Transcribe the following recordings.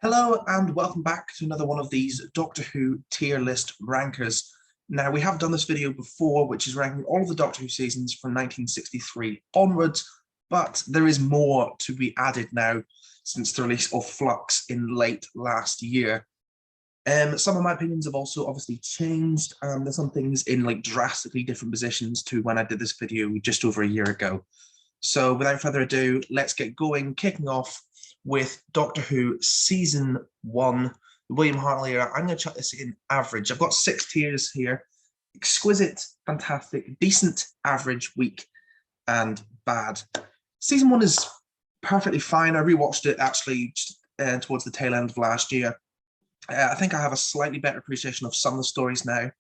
Hello and welcome back to another one of these Doctor Who tier list rankers. Now, we have done this video before, which is ranking all of the Doctor Who seasons from 1963 onwards, but there is more to be added now since the release of Flux in late last year. Some of my opinions have also obviously changed, and there's some things in like drastically different positions to when I did this video just over a year ago. So without further ado, let's get going, kicking off with Doctor Who Season 1, the William Hartnell era. I'm going to chuck this in average. I've got 6 tiers here. Exquisite, fantastic, decent, average, weak, and bad. Season 1 is perfectly fine. I rewatched it actually towards the tail end of last year. I think I have a slightly better appreciation of some of the stories now.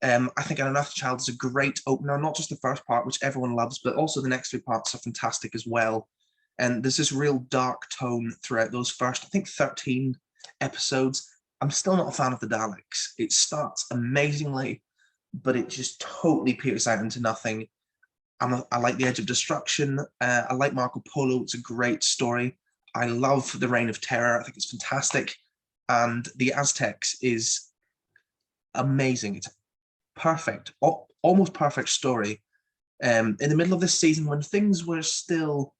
I think An Unearthly Child is a great opener, not just the first part, which everyone loves, but also the next 3 parts are fantastic as well. And there's this real dark tone throughout those first, I think, 13 episodes. I'm still not a fan of the Daleks. It starts amazingly, but it just totally peters out into nothing. I like The Edge of Destruction. I like Marco Polo. It's a great story. I love The Reign of Terror. I think it's fantastic. And The Aztecs is amazing. It's a perfect, almost perfect story. In the middle of this season, when things were still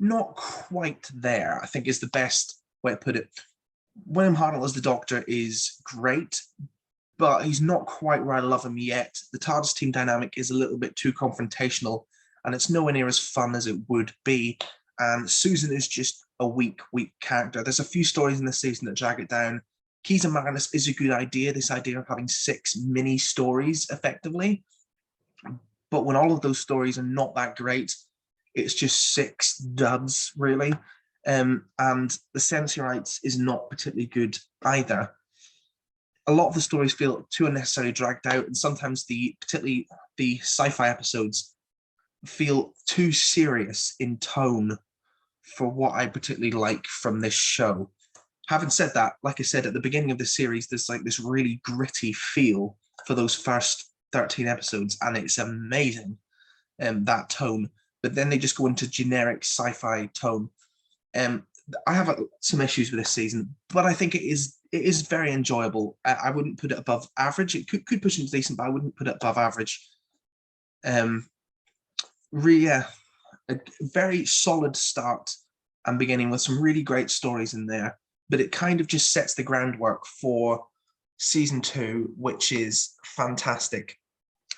not quite there, I think is the best way to put it. William Hartnell as the Doctor is great, but he's not quite where I love him yet. The TARDIS team dynamic is a little bit too confrontational, and it's nowhere near as fun as it would be. And Susan is just a weak character. There's a few stories in this season that drag it down. Keys and Magnus is a good idea, this idea of having 6 mini stories effectively. But when all of those stories are not that great, it's just 6 duds, really. And the Sensorites is not particularly good either. A lot of the stories feel too unnecessarily dragged out, and sometimes particularly the sci-fi episodes feel too serious in tone for what I particularly like from this show. Having said that, like I said, at the beginning of the series, there's like this really gritty feel for those first 13 episodes, and it's amazing, that tone. But then they just go into generic sci-fi tone. I have some issues with this season, but I think it is very enjoyable. I wouldn't put it above average. It could push into decent, but I wouldn't put it above average. A very solid start and beginning with some really great stories in there, but it kind of just sets the groundwork for season 2, which is fantastic.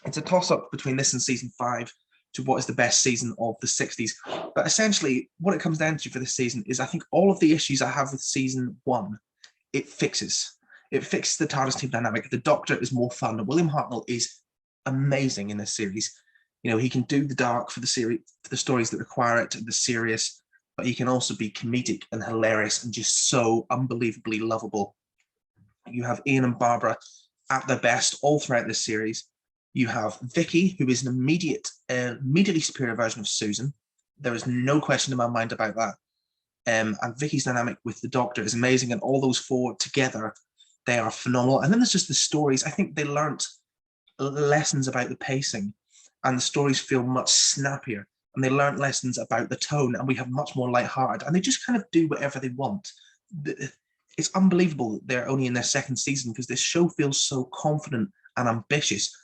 It's a toss-up between this and season 5 to what is the best season of the 60s. But essentially, what it comes down to for this season is I think all of the issues I have with season 1, it fixes. It fixes the TARDIS team dynamic. The Doctor is more fun. William Hartnell is amazing in this series. You know, he can do the dark for the series, for the stories that require it, the serious, but he can also be comedic and hilarious and just so unbelievably lovable. You have Ian and Barbara at their best all throughout this series. You have Vicky, who is an immediately superior version of Susan. There is no question in my mind about that. And Vicky's dynamic with the Doctor is amazing, and all those 4 together, they are phenomenal. And then there's just the stories. I think they learnt lessons about the pacing, and the stories feel much snappier, and they learned lessons about the tone, and we have much more lighthearted, and they just kind of do whatever they want. It's unbelievable that they're only in their 2nd season, because this show feels so confident and ambitious.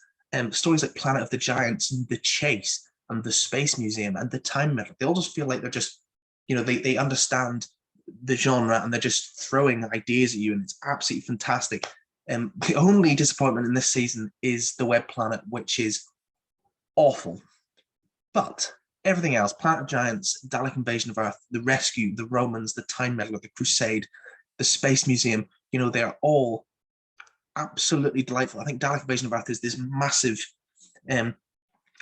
Stories like Planet of the Giants and The Chase and The Space Museum and The Time Metal, they all just feel like they're just, you know, they understand the genre and they're just throwing ideas at you, and it's absolutely fantastic. The only disappointment in this season is The Web Planet, which is awful. But everything else, Planet of Giants, Dalek Invasion of Earth, The Rescue, The Romans, The Time Meddler, The Crusade, The Space Museum, you know, they're all absolutely delightful. I think Dalek Invasion of Earth is this massive,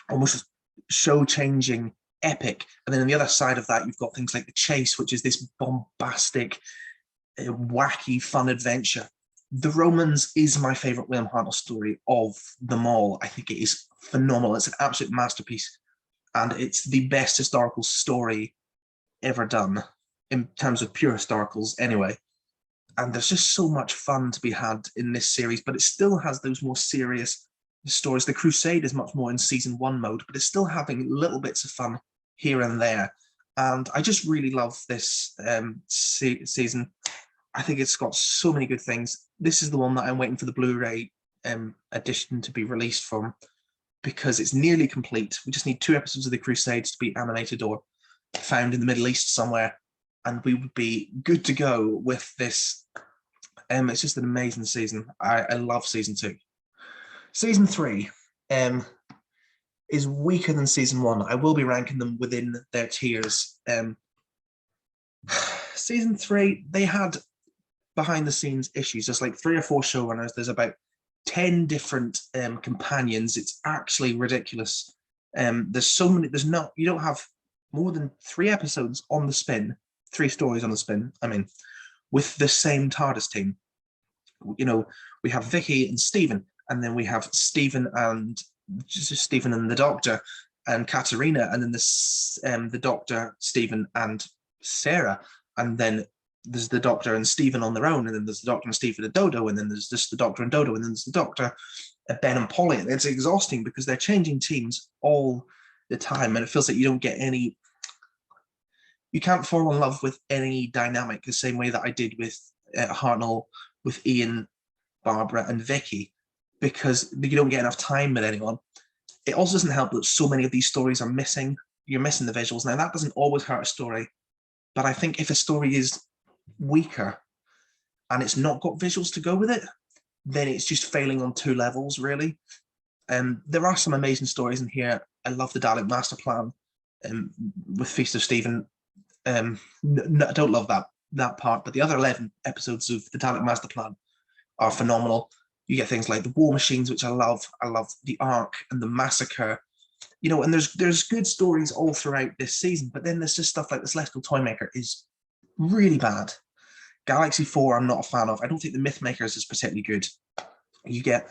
almost show-changing epic. And then on the other side of that, you've got things like The Chase, which is this bombastic, wacky, fun adventure. The Romans is my favourite William Hartnell story of them all. I think it is phenomenal. It's an absolute masterpiece. And it's the best historical story ever done, in terms of pure historicals anyway. And there's just so much fun to be had in this series, but it still has those more serious stories. The Crusade is much more in season 1 mode, but it's still having little bits of fun here and there. And I just really love this season. I think it's got so many good things. This is the one that I'm waiting for the Blu-ray edition to be released from, because it's nearly complete. We just need 2 episodes of the Crusades to be animated or found in the Middle East somewhere, and we would be good to go with this. It's just an amazing season. I love season 2. Season 3 is weaker than season 1. I will be ranking them within their tiers. Season 3, they had behind the scenes issues. There's like 3 or 4 showrunners. There's about 10 different companions. It's actually ridiculous. There's so many. You don't have more than 3 episodes on the spin, 3 stories on the spin. I mean, with the same TARDIS team. You know, we have Vicky and Stephen, and then we have Stephen and the Doctor and Katerina, and then the Doctor, Stephen and Sarah, and then there's the Doctor and Stephen on their own, and then there's the Doctor and Stephen and Dodo, and then there's just the Doctor and Dodo, and then there's the Doctor, Ben and Polly. It's exhausting because they're changing teams all the time, and it feels like you don't get any. You can't fall in love with any dynamic the same way that I did with Hartnell, with Ian, Barbara, and Vicky, because you don't get enough time with anyone. It also doesn't help that so many of these stories are missing. You're missing the visuals. Now, that doesn't always hurt a story, but I think if a story is weaker and it's not got visuals to go with it, then it's just failing on 2 levels, really. There are some amazing stories in here. I love the Dalek Master Plan with Feast of Stephen. I don't love that part, but the other 11 episodes of the Dalek Master Plan are phenomenal. You get things like the War Machines, which I love. I love the Ark and the Massacre. You know, and there's good stories all throughout this season, but then there's just stuff like the Celestial Toymaker is really bad. Galaxy 4, I'm not a fan of. I don't think the Mythmakers is particularly good. You get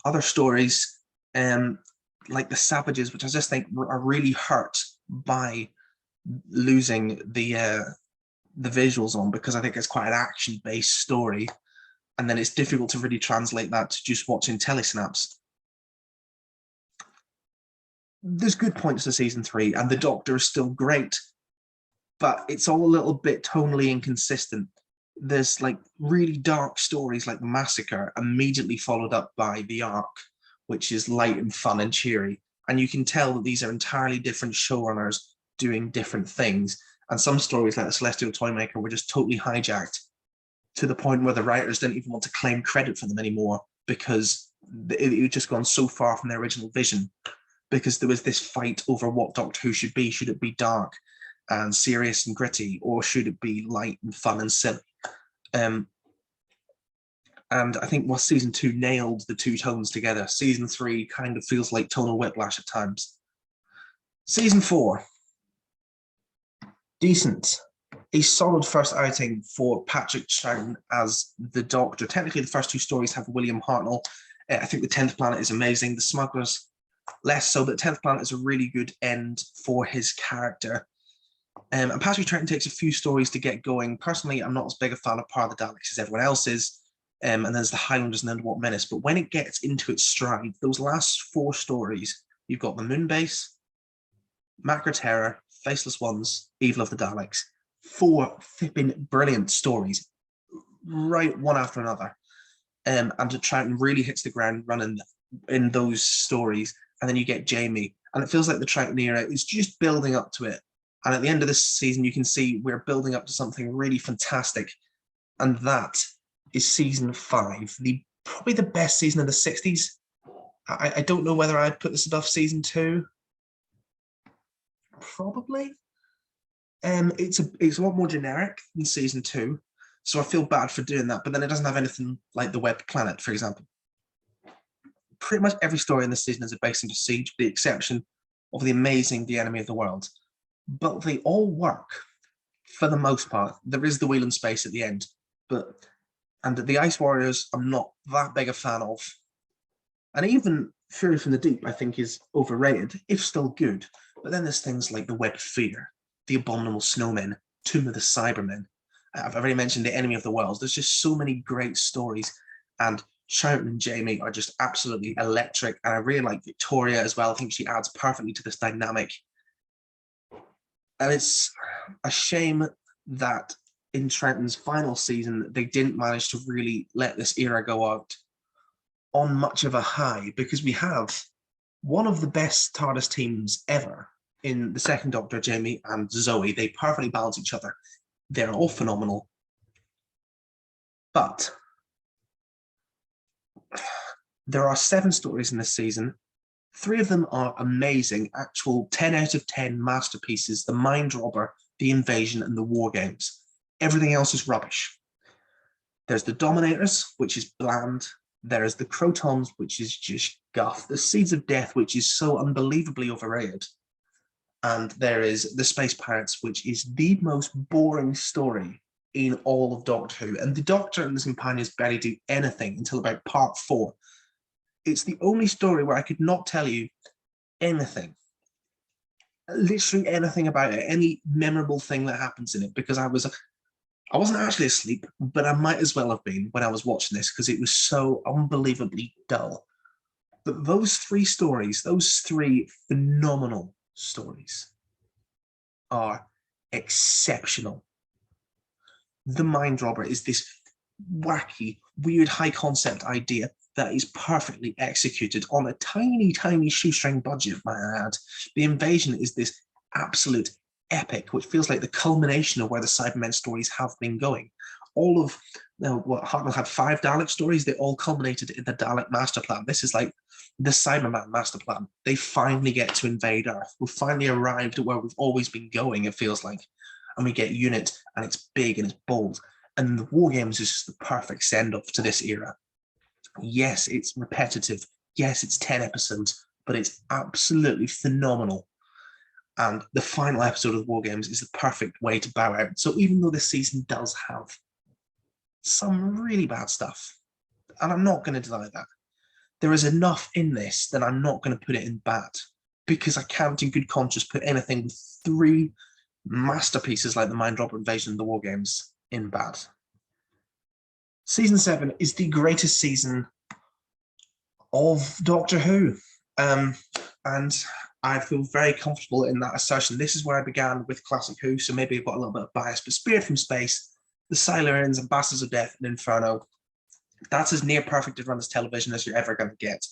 other stories like the Savages, which I just think are really hurt by losing the visuals on, because I think it's quite an action-based story, and then it's difficult to really translate that to just watching telesnaps. There's good points to season 3, and the Doctor is still great, but it's all a little bit tonally inconsistent. There's like really dark stories like the Massacre, immediately followed up by the Ark, which is light and fun and cheery, and you can tell that these are entirely different showrunners doing different things. And some stories like the Celestial Toymaker were just totally hijacked to the point where the writers didn't even want to claim credit for them anymore, because it had just gone so far from their original vision, because there was this fight over what Doctor Who should be. Should it be dark and serious and gritty, or should it be light and fun and silly? And I think while season 2 nailed the 2 tones together, season 3 kind of feels like tonal whiplash at times. Season 4, decent. A solid first outing for Patrick Troughton as the Doctor. Technically, the first 2 stories have William Hartnell. I think the 10th Planet is amazing. The Smugglers, less so, but 10th Planet is a really good end for his character. And Patrick Troughton takes a few stories to get going. Personally, I'm not as big a fan of Power of the Daleks as everyone else is. And there's the Highlanders and Underwater Menace. But when it gets into its stride, those last 4 stories, you've got the Moonbase, Macra Terror, Faceless Ones, Evil of the Daleks. 4 flipping brilliant stories, right one after another. And Troughton really hits the ground running in those stories. And then you get Jamie. And it feels like the Troughton era is just building up to it. And at the end of this season, you can see we're building up to something really fantastic. And that is season 5, probably the best season of the 60s. I don't know whether I'd put this above season 2. Probably. It's a lot more generic than season 2, so I feel bad for doing that. But then it doesn't have anything like the Web Planet, for example. Pretty much every story in this season is based into Siege, with the exception of the amazing The Enemy of the World. But they all work for the most part. There is the Wheel in Space at the end, and the Ice Warriors I'm not that big a fan of. And even Fury from the Deep, I think, is overrated, if still good. But then there's things like the Web of Fear, the Abominable Snowmen, Tomb of the Cybermen. I've already mentioned The Enemy of the World. There's just so many great stories, and Troughton and Jamie are just absolutely electric. And I really like Victoria as well. I think she adds perfectly to this dynamic. And it's a shame that in Trenton's final season, they didn't manage to really let this era go out on much of a high, because we have one of the best TARDIS teams ever in the second Doctor, Jamie and Zoe. They perfectly balance each other. They're all phenomenal. But there are 7 stories in this season. 3 of them are amazing, actual 10 out of 10 masterpieces: The Mind Robber, The Invasion, and The War Games. Everything else is rubbish. There's The Dominators, which is bland. There is The Crotons, which is just guff. The Seeds of Death, which is so unbelievably overrated. And there is The Space Pirates, which is the most boring story in all of Doctor Who. And the Doctor and his companions barely do anything until about part 4. It's the only story where I could not tell you anything, literally anything about it, any memorable thing that happens in it, because I wasn't actually asleep, but I might as well have been when I was watching this, because it was so unbelievably dull. But those 3 stories, those 3 phenomenal stories, are exceptional. The Mind Robber is this wacky, weird, high concept idea that is perfectly executed on a tiny, tiny shoestring budget, might I add. The Invasion is this absolute epic, which feels like the culmination of where the Cybermen stories have been going. All of Hartnell had 5 Dalek stories. They all culminated in the Dalek master plan. This is like the Cyberman master plan. They finally get to invade Earth. We've finally arrived at where we've always been going, it feels like. And we get Unit, and it's big and it's bold. And the War Games is just the perfect send-off to this era. Yes, it's repetitive. Yes, it's 10 episodes, but it's absolutely phenomenal. And the final episode of the War Games is the perfect way to bow out. So even though this season does have some really bad stuff, and I'm not going to deny that, there is enough in this that I'm not going to put it in bad, because I can't in good conscience put anything with 3 masterpieces like the Mind Robber, Invasion, and the War Games in bad. Season 7 is the greatest season of Doctor Who. And I feel very comfortable in that assertion. This is where I began with Classic Who, so maybe I've got a little bit of bias, but Spirit from Space, The Silurians, Ambassadors of Death, and Inferno, that's as near perfect a run as television as you're ever going to get.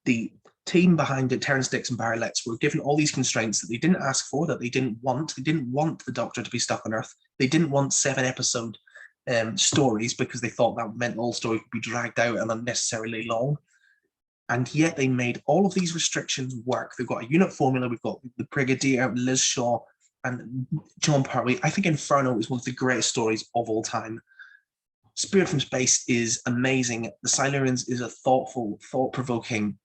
The team behind it, Terrence Dix and Barry Letts, were given all these constraints that they didn't ask for, that they didn't want. They didn't want the Doctor to be stuck on Earth. They didn't want 7-episode stories, because they thought that meant all stories would be dragged out and unnecessarily long. And yet they made all of these restrictions work. They've got a unit formula. We've got the Brigadier, Liz Shaw, and John Pertwee. I think Inferno is one of the greatest stories of all time. Spirit from Space is amazing. The Silurians is a thoughtful, thought-provoking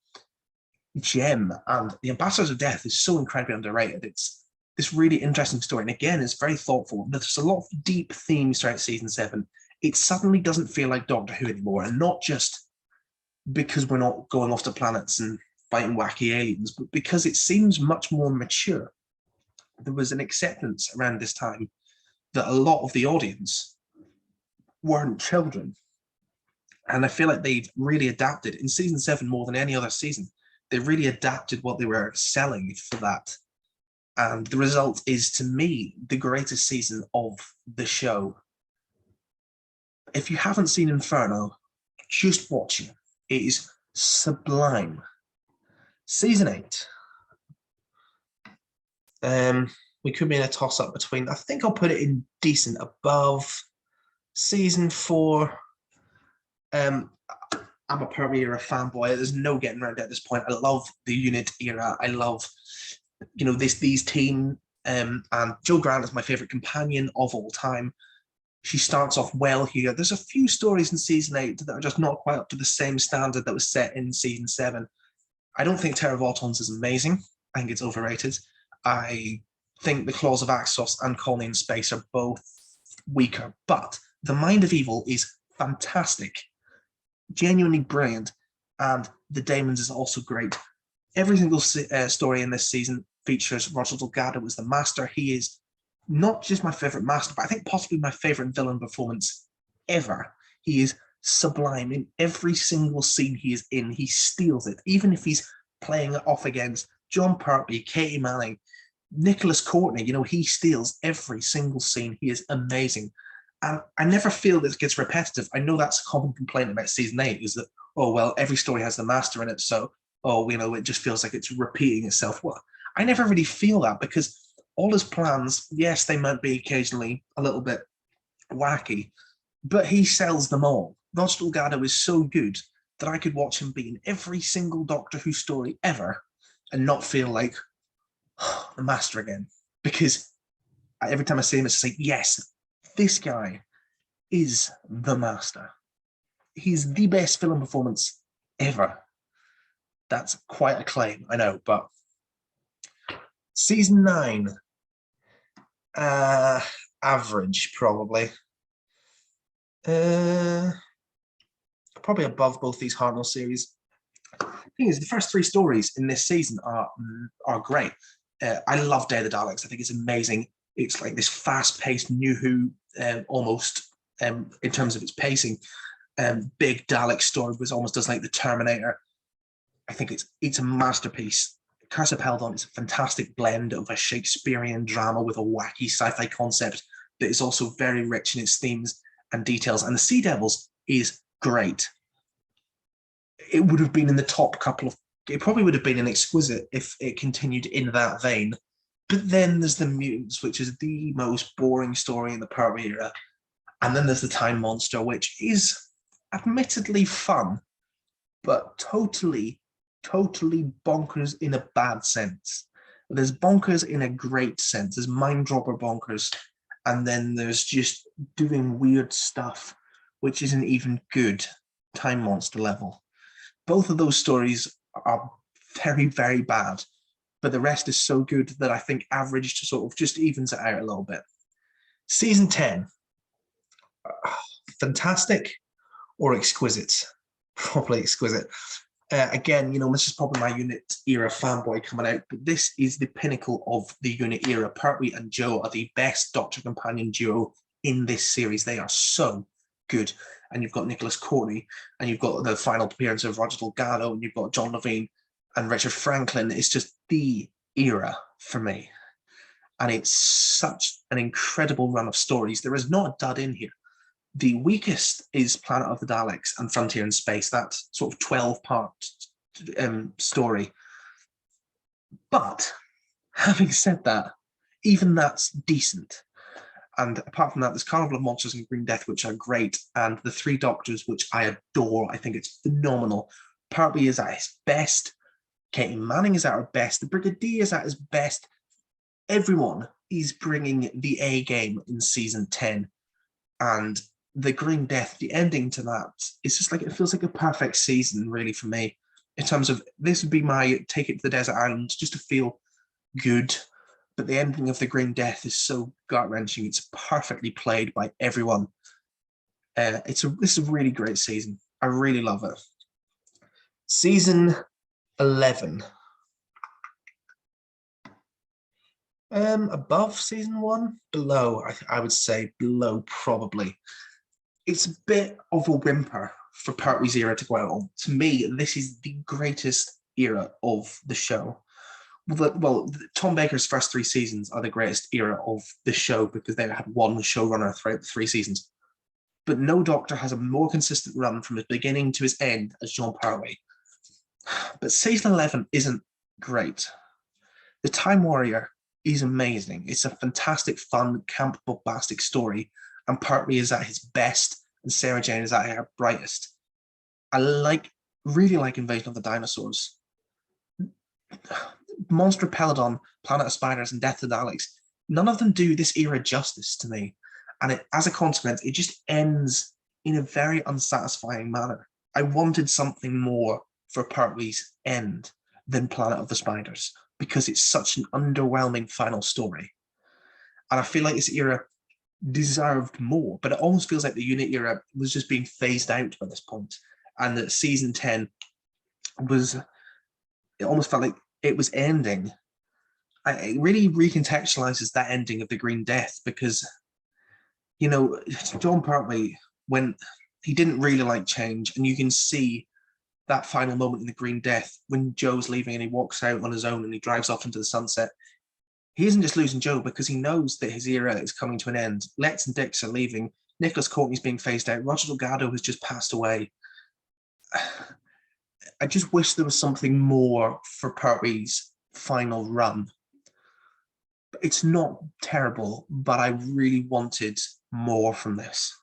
gem. And The Ambassadors of Death is so incredibly underrated. It's this really interesting story. And again, it's very thoughtful. There's a lot of deep themes throughout season 7. It suddenly doesn't feel like Doctor Who anymore. And not just because we're not going off to planets and fighting wacky aliens, but because it seems much more mature. There was an acceptance around this time that a lot of the audience weren't children. And I feel like they've really adapted in season 7 more than any other season. They really adapted what they were selling for that. And the result is, to me, the greatest season of the show. If you haven't seen Inferno, just watch it. It is sublime. Season 8. We could be in a toss-up between, I think I'll put it in decent above. Season 4. I'm a Pertwee era fanboy. There's no getting around it at this point. I love the Unit era. I love, these team. And Jo Grant is my favorite companion of all time. She starts off well here. There's a few stories in season 8 that are just not quite up to the same standard that was set in season 7. I don't think Terra Voltons is amazing. I think it's overrated. I think The Claws of Axos and Colony in Space are both weaker, but The Mind of Evil is fantastic, genuinely brilliant, and The Daemons is also great. Every single story in this season features Roger Delgado as the Master. He is not just my favorite Master, but I think possibly my favorite villain performance ever. He is sublime in every single scene he is in. He steals it, even if he's playing it off against John Pertwee, Katie Manning, Nicholas Courtney, he steals every single scene. He is amazing. And I never feel that it gets repetitive. I know that's a common complaint about season 8 is that, oh, well, every story has the master in it. So, oh, it just feels like it's repeating itself. Well, I never really feel that because all his plans, yes, they might be occasionally a little bit wacky, but he sells them all. Roger Delgado is so good that I could watch him be in every single Doctor Who story ever and not feel like, oh, the master again. Because every time I see him, it's just like, yes, this guy is the master. He's the best film performance ever. That's quite a claim, I know, but season 9, average probably. Probably above both these Hartnell series. The thing is, the first 3 stories in this season are great. I love Day of the Daleks. I think it's amazing. It's like this fast-paced New Who almost in terms of its pacing. Big Dalek story was almost does like the Terminator. I think it's a masterpiece. Curse of Peldon is a fantastic blend of a Shakespearean drama with a wacky sci-fi concept that is also very rich in its themes and details. And the Sea Devils is great. It would have been in the top couple of. It probably would have been an exquisite if it continued in that vein. But then there's the Mutants, which is the most boring story in the Pertwee era. And then there's the Time Monster, which is admittedly fun, but totally bonkers in a bad sense. There's bonkers in a great sense. There's mind dropper bonkers. And then there's just doing weird stuff, which isn't even good Time Monster level. Both of those stories are very, very bad, but the rest is so good that I think average sort of just evens it out a little bit. Season 10, fantastic or exquisite? Probably exquisite. Again, this is probably my Unit era fanboy coming out, but this is the pinnacle of the Unit era. Pertwee and Joe are the best Doctor companion duo in this series. They are so good. And you've got Nicholas Courtney, and you've got the final appearance of Roger Delgado, and you've got John Levine and Richard Franklin. It's just the era for me. And it's such an incredible run of stories. There is not a dud in here. The weakest is Planet of the Daleks and Frontier in Space, that sort of 12-part story. But having said that, even that's decent. And apart from that, there's Carnival of Monsters and Green Death, which are great, and The Three Doctors, which I adore. I think it's phenomenal. Pertwee is at his best. Katie Manning is at her best. The Brigadier is at his best. Everyone is bringing the A game in season 10. And the Green Death, the ending to that, it's just like, it feels like a perfect season, really, for me. In terms of, this would be my take it to the desert islands, just to feel good. But the ending of the Green Death is so gut-wrenching. It's perfectly played by everyone. This is a really great season. I really love it. Season 11. Above season 1? Below, I would say below, probably. It's a bit of a whimper for Pertwee's era to go out on. To me, this is the greatest era of the show. Well, Tom Baker's first 3 seasons are the greatest era of the show because they had one showrunner throughout the 3 seasons. But no Doctor has a more consistent run from his beginning to his end as John Pertwee. But season 11 isn't great. The Time Warrior is amazing. It's a fantastic, fun, camp bombastic story, and Pertwee is at his best, and Sarah Jane is at her brightest. I really like Invasion of the Dinosaurs. Monster of Peladon, Planet of Spiders, and Death of the Daleks, none of them do this era justice to me. And as a consequence, it just ends in a very unsatisfying manner. I wanted something more for Pertwee's end than Planet of the Spiders, because it's such an underwhelming final story. And I feel like this era deserved more, but it almost feels like the Unit era was just being phased out by this point. And that season 10 it almost felt like it was ending. It really recontextualizes that ending of the Green Death because, John Pertwee, when he didn't really like change, and you can see that final moment in the Green Death when Joe's leaving and he walks out on his own and he drives off into the sunset. he isn't just losing Joe because he knows that his era is coming to an end. Lex and Dix are leaving. Nicholas Courtney's being phased out. Roger Delgado has just passed away. I just wish there was something more for Pertwee's final run. It's not terrible, but I really wanted more from this.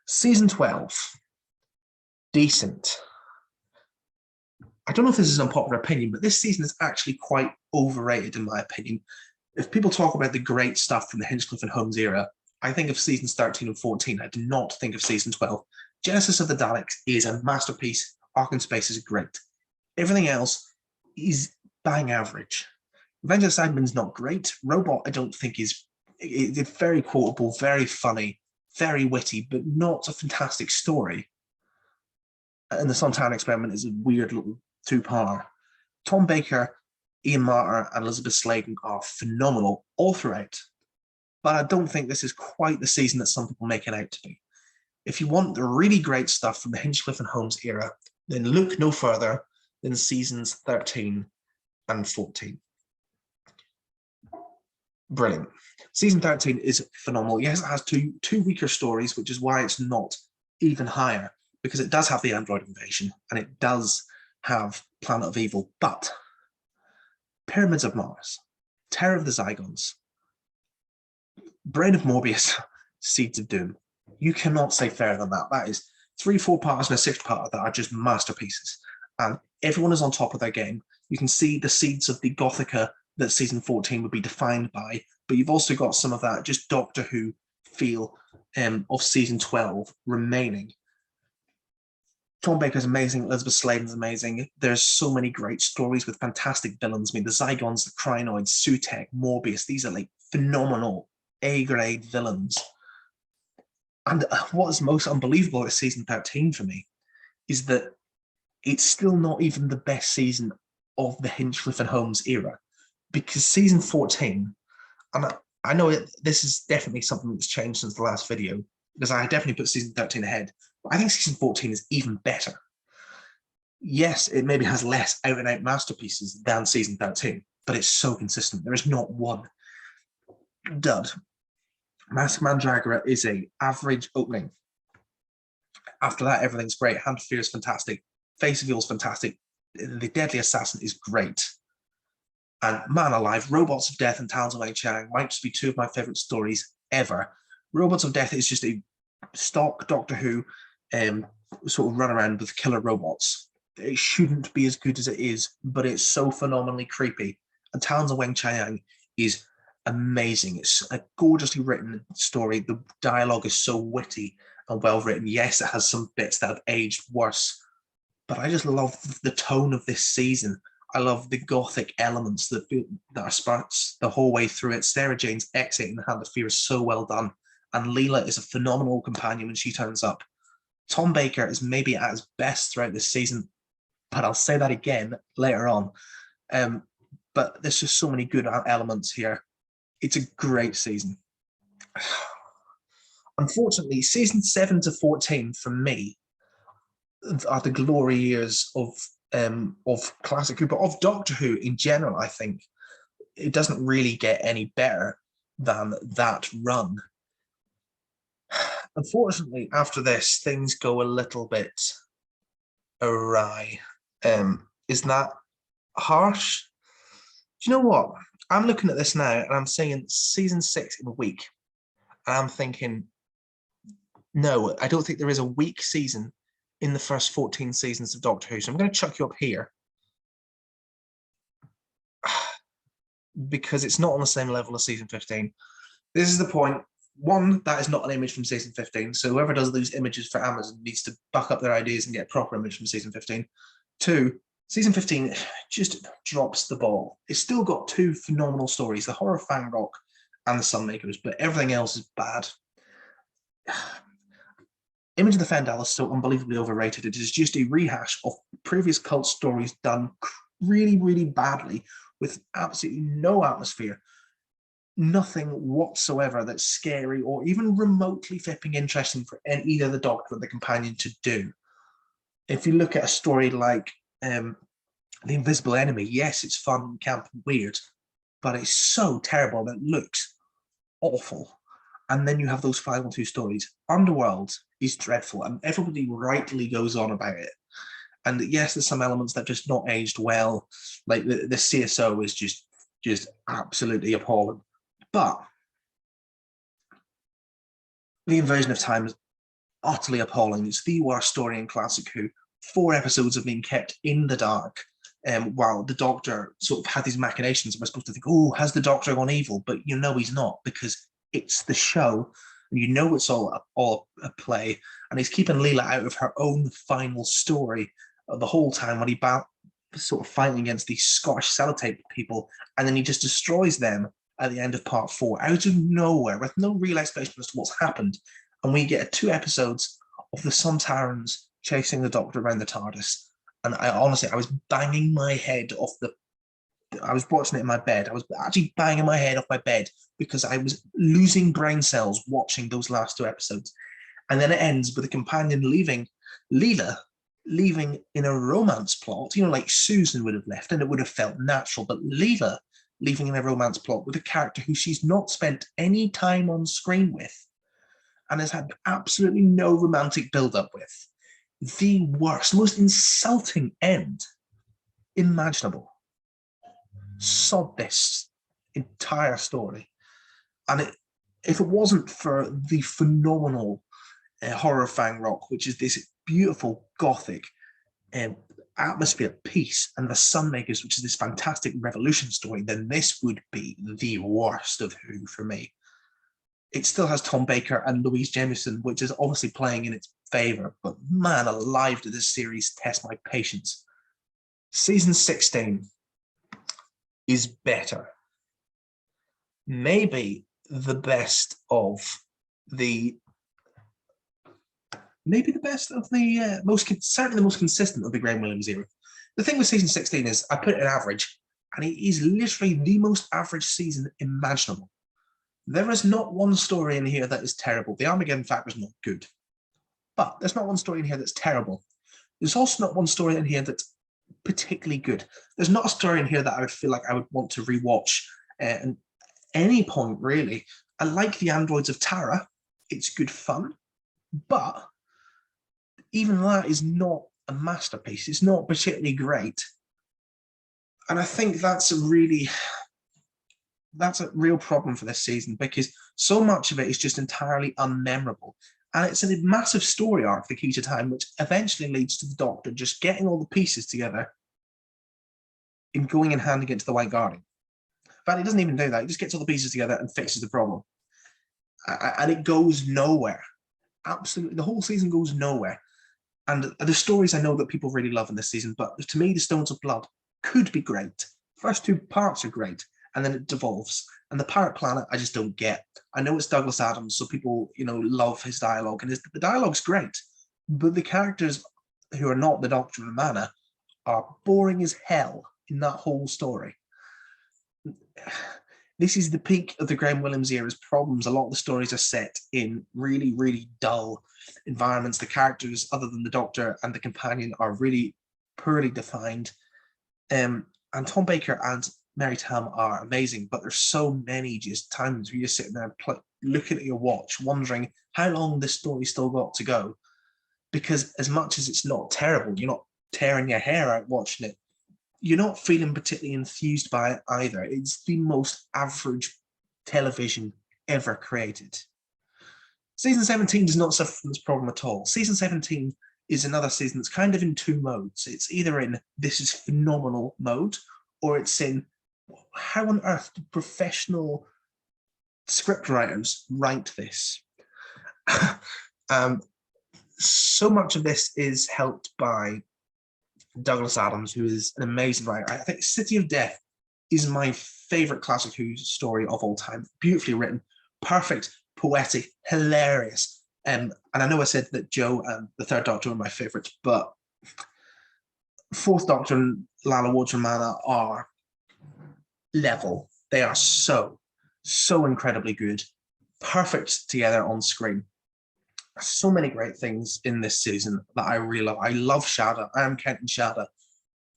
Season 12, decent. I don't know if this is an unpopular opinion, but this season is actually quite overrated in my opinion. If people talk about the great stuff from the Hinchcliffe and Holmes era, I think of seasons 13 and 14. I do not think of season 12. Genesis of the Daleks is a masterpiece. Ark in Space is great. Everything else is bang average. Revenge of the Cybermen's not great. Robot, I don't think it's very quotable, very funny, very witty, but not a fantastic story. And the Sontaran Experiment is a weird little two-parter. Tom Baker, Ian Marter, and Elizabeth Sladen are phenomenal all throughout. But I don't think this is quite the season that some people make it out to be. If you want the really great stuff from the Hinchcliffe and Holmes era, then look no further than seasons 13 and 14. Brilliant. Season 13 is phenomenal. Yes, it has two weaker stories, which is why it's not even higher, because it does have the android invasion and it does have Planet of Evil, but Pyramids of Mars, Terror of the Zygons, Brain of Morbius, Seeds of Doom. You cannot say fairer than that. That is 3-4 parts and a 6th-part that are just masterpieces. And everyone is on top of their game. You can see the seeds of the Gothica that season 14 would be defined by, but you've also got some of that just Doctor Who feel of season 12 remaining. Tom Baker's amazing, Elizabeth Sladen's amazing. There's so many great stories with fantastic villains. I mean, the Zygons, the Crinoids, Sutek, Morbius, these are like phenomenal A-grade villains. And what is most unbelievable at season 13 for me is that it's still not even the best season of the Hinchcliffe and Holmes era, because season 14, and I know this is definitely something that's changed since the last video, because I definitely put season 13 ahead, but I think season 14 is even better. Yes, it maybe has less out-and-out masterpieces than season 13, but it's so consistent. There is not one dud. Mask Mandragora is a average opening. After that, everything's great. Hand of Fear is fantastic. Face of Evil is fantastic. The Deadly Assassin is great. And man alive, Robots of Death and Talons of Wei Chang might just be two of my favorite stories ever. Robots of Death is just a stock Doctor Who sort of run around with killer robots. It shouldn't be as good as it is, but it's so phenomenally creepy. And Talons of Wei Chang is amazing. It's a gorgeously written story. The dialogue is so witty and well written. Yes, it has some bits that have aged worse, but I just love the tone of this season. I love the gothic elements that are sparks the whole way through it. Sarah Jane's exit in the Hand of Fear is so well done, and Leela is a phenomenal companion when she turns up. Tom Baker is maybe at his best throughout this season, but I'll say that again later on. But there's just so many good elements here. It's a great season. Unfortunately, season 7 to 14 for me are the glory years of Classic Who, but of Doctor Who in general. I think it doesn't really get any better than that run. Unfortunately, after this, things go a little bit awry. Isn't that harsh? Do you know what? I'm looking at this now and I'm saying season 6 in a week. And I'm thinking, no, I don't think there is a weak season in the first 14 seasons of Doctor Who. So I'm going to chuck you up here, because it's not on the same level as season 15. This is the point. One, that is not an image from season 15. So whoever does those images for Amazon needs to back up their ideas and get a proper image from season 15. Two, season 15 just drops the ball. It's still got two phenomenal stories, the Horror of Fang Rock and the Sunmakers, but everything else is bad. Image of the Fendal is so unbelievably overrated. It is just a rehash of previous cult stories done really, really badly with absolutely no atmosphere, nothing whatsoever that's scary or even remotely flipping interesting for either the Doctor or the Companion to do. If you look at a story like The Invisible Enemy, yes, it's fun, camp, and weird, but it's so terrible that it looks awful. And then you have those 512 stories. Underworld is dreadful, and everybody rightly goes on about it. And yes, there's some elements that just not aged well. Like the CSO is just absolutely appalling. But the Invasion of Time is utterly appalling. It's the worst story in Classic Who. 4 episodes have been kept in the dark, while the Doctor sort of had these machinations. We're supposed to think, oh, has the Doctor gone evil? But you know he's not, because it's the show, and you know it's all a play, and he's keeping Leela out of her own final story the whole time when he sort of fighting against these Scottish sellotape people, and then he just destroys them at the end of part 4 out of nowhere with no real explanation as to what's happened. And we get 2 episodes of the Sontarans chasing the Doctor around the TARDIS. And I was banging my head off I was watching it in my bed. I was actually banging my head off my bed because I was losing brain cells watching those last 2 episodes. And then it ends with a companion Leela leaving in a romance plot, like Susan would have left, and it would have felt natural. But Leela leaving in a romance plot with a character who she's not spent any time on screen with and has had absolutely no romantic build-up with. The worst, most insulting end imaginable. Sod this entire story. And if it wasn't for the phenomenal Horror Fang Rock, which is this beautiful gothic atmosphere piece, and the Sunmakers, which is this fantastic revolution story, then this would be the worst of Who for me. It still has Tom Baker and Louise Jameson, which is obviously playing in its favour, but man alive, did this series test my patience. Season 16 is better. Maybe the best of the certainly the most consistent of the Graham Williams era. The thing with season 16 is I put it in average, and it is literally the most average season imaginable. There is not one story in here that is terrible. The Armageddon Factor is not good, but there's not one story in here that's terrible. There's also not one story in here that's particularly good. There's not a story in here that I would feel like I would want to rewatch at any point, really. I like the Androids of Tara. It's good fun, but even that is not a masterpiece. It's not particularly great. And I think that's a real problem for this season, because so much of it is just entirely unmemorable. And it's a massive story arc, The Key to Time, which eventually leads to the Doctor just getting all the pieces together and going and handing it to the White Guardian. In fact, he doesn't even do that. He just gets all the pieces together and fixes the problem. And it goes nowhere. Absolutely. The whole season goes nowhere. And the stories I know that people really love in this season, but to me, The Stones of Blood could be great. First 2 parts are great, and then it devolves. And The Pirate Planet, I just don't get. I know it's Douglas Adams, so people, love his dialogue, and the dialogue's great. But the characters who are not the Doctor and Romana are boring as hell in that whole story. This is the peak of the Graham Williams era's problems. A lot of the stories are set in really, really dull environments. The characters, other than the Doctor and the companion, are really poorly defined. And Tom Baker and Mary Tam are amazing, but there's so many just times where you're sitting there looking at your watch, wondering how long this story's still got to go. Because as much as it's not terrible, you're not tearing your hair out watching it, you're not feeling particularly enthused by it either. It's the most average television ever created. Season 17 does not suffer from this problem at all. Season 17 is another season that's kind of in 2 modes. It's either in this is phenomenal mode, or it's in how on earth do professional scriptwriters write this? So much of this is helped by Douglas Adams, who is an amazing writer. I think City of Death is my favorite Classic Who story of all time. Beautifully written, perfect, poetic, hilarious. And I know I said that Joe and the Third Doctor are my favorites, but Fourth Doctor and Lalla Ward's Romana are level. They are so incredibly good, perfect together on screen. So many great things in this season that I really love. I love Shada. I am counting Shada,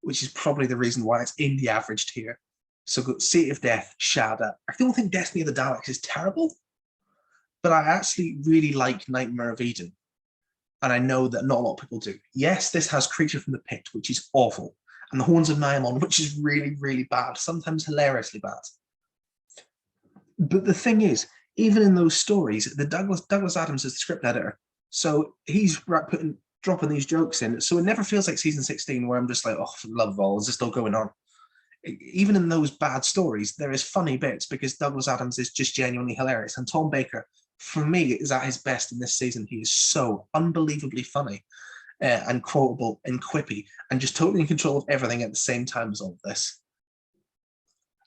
which is probably the reason why it's in the average tier. So got Seat of Death, Shada. I don't think Destiny of the Daleks is terrible, but I actually really like Nightmare of Eden. And I know that not a lot of people do. Yes, this has Creature from the Pit, which is awful, and The Horns of Nymon, which is really, really bad, sometimes hilariously bad. But the thing is, even in those stories, the Douglas Adams is the script editor, so he's dropping these jokes in. So it never feels like season 16 where I'm just like, oh, for the love of all, is this still going on? Even in those bad stories, there is funny bits because Douglas Adams is just genuinely hilarious. And Tom Baker, for me, is at his best in this season. He is so unbelievably funny and quotable and quippy and just totally in control of everything at the same time as all of this.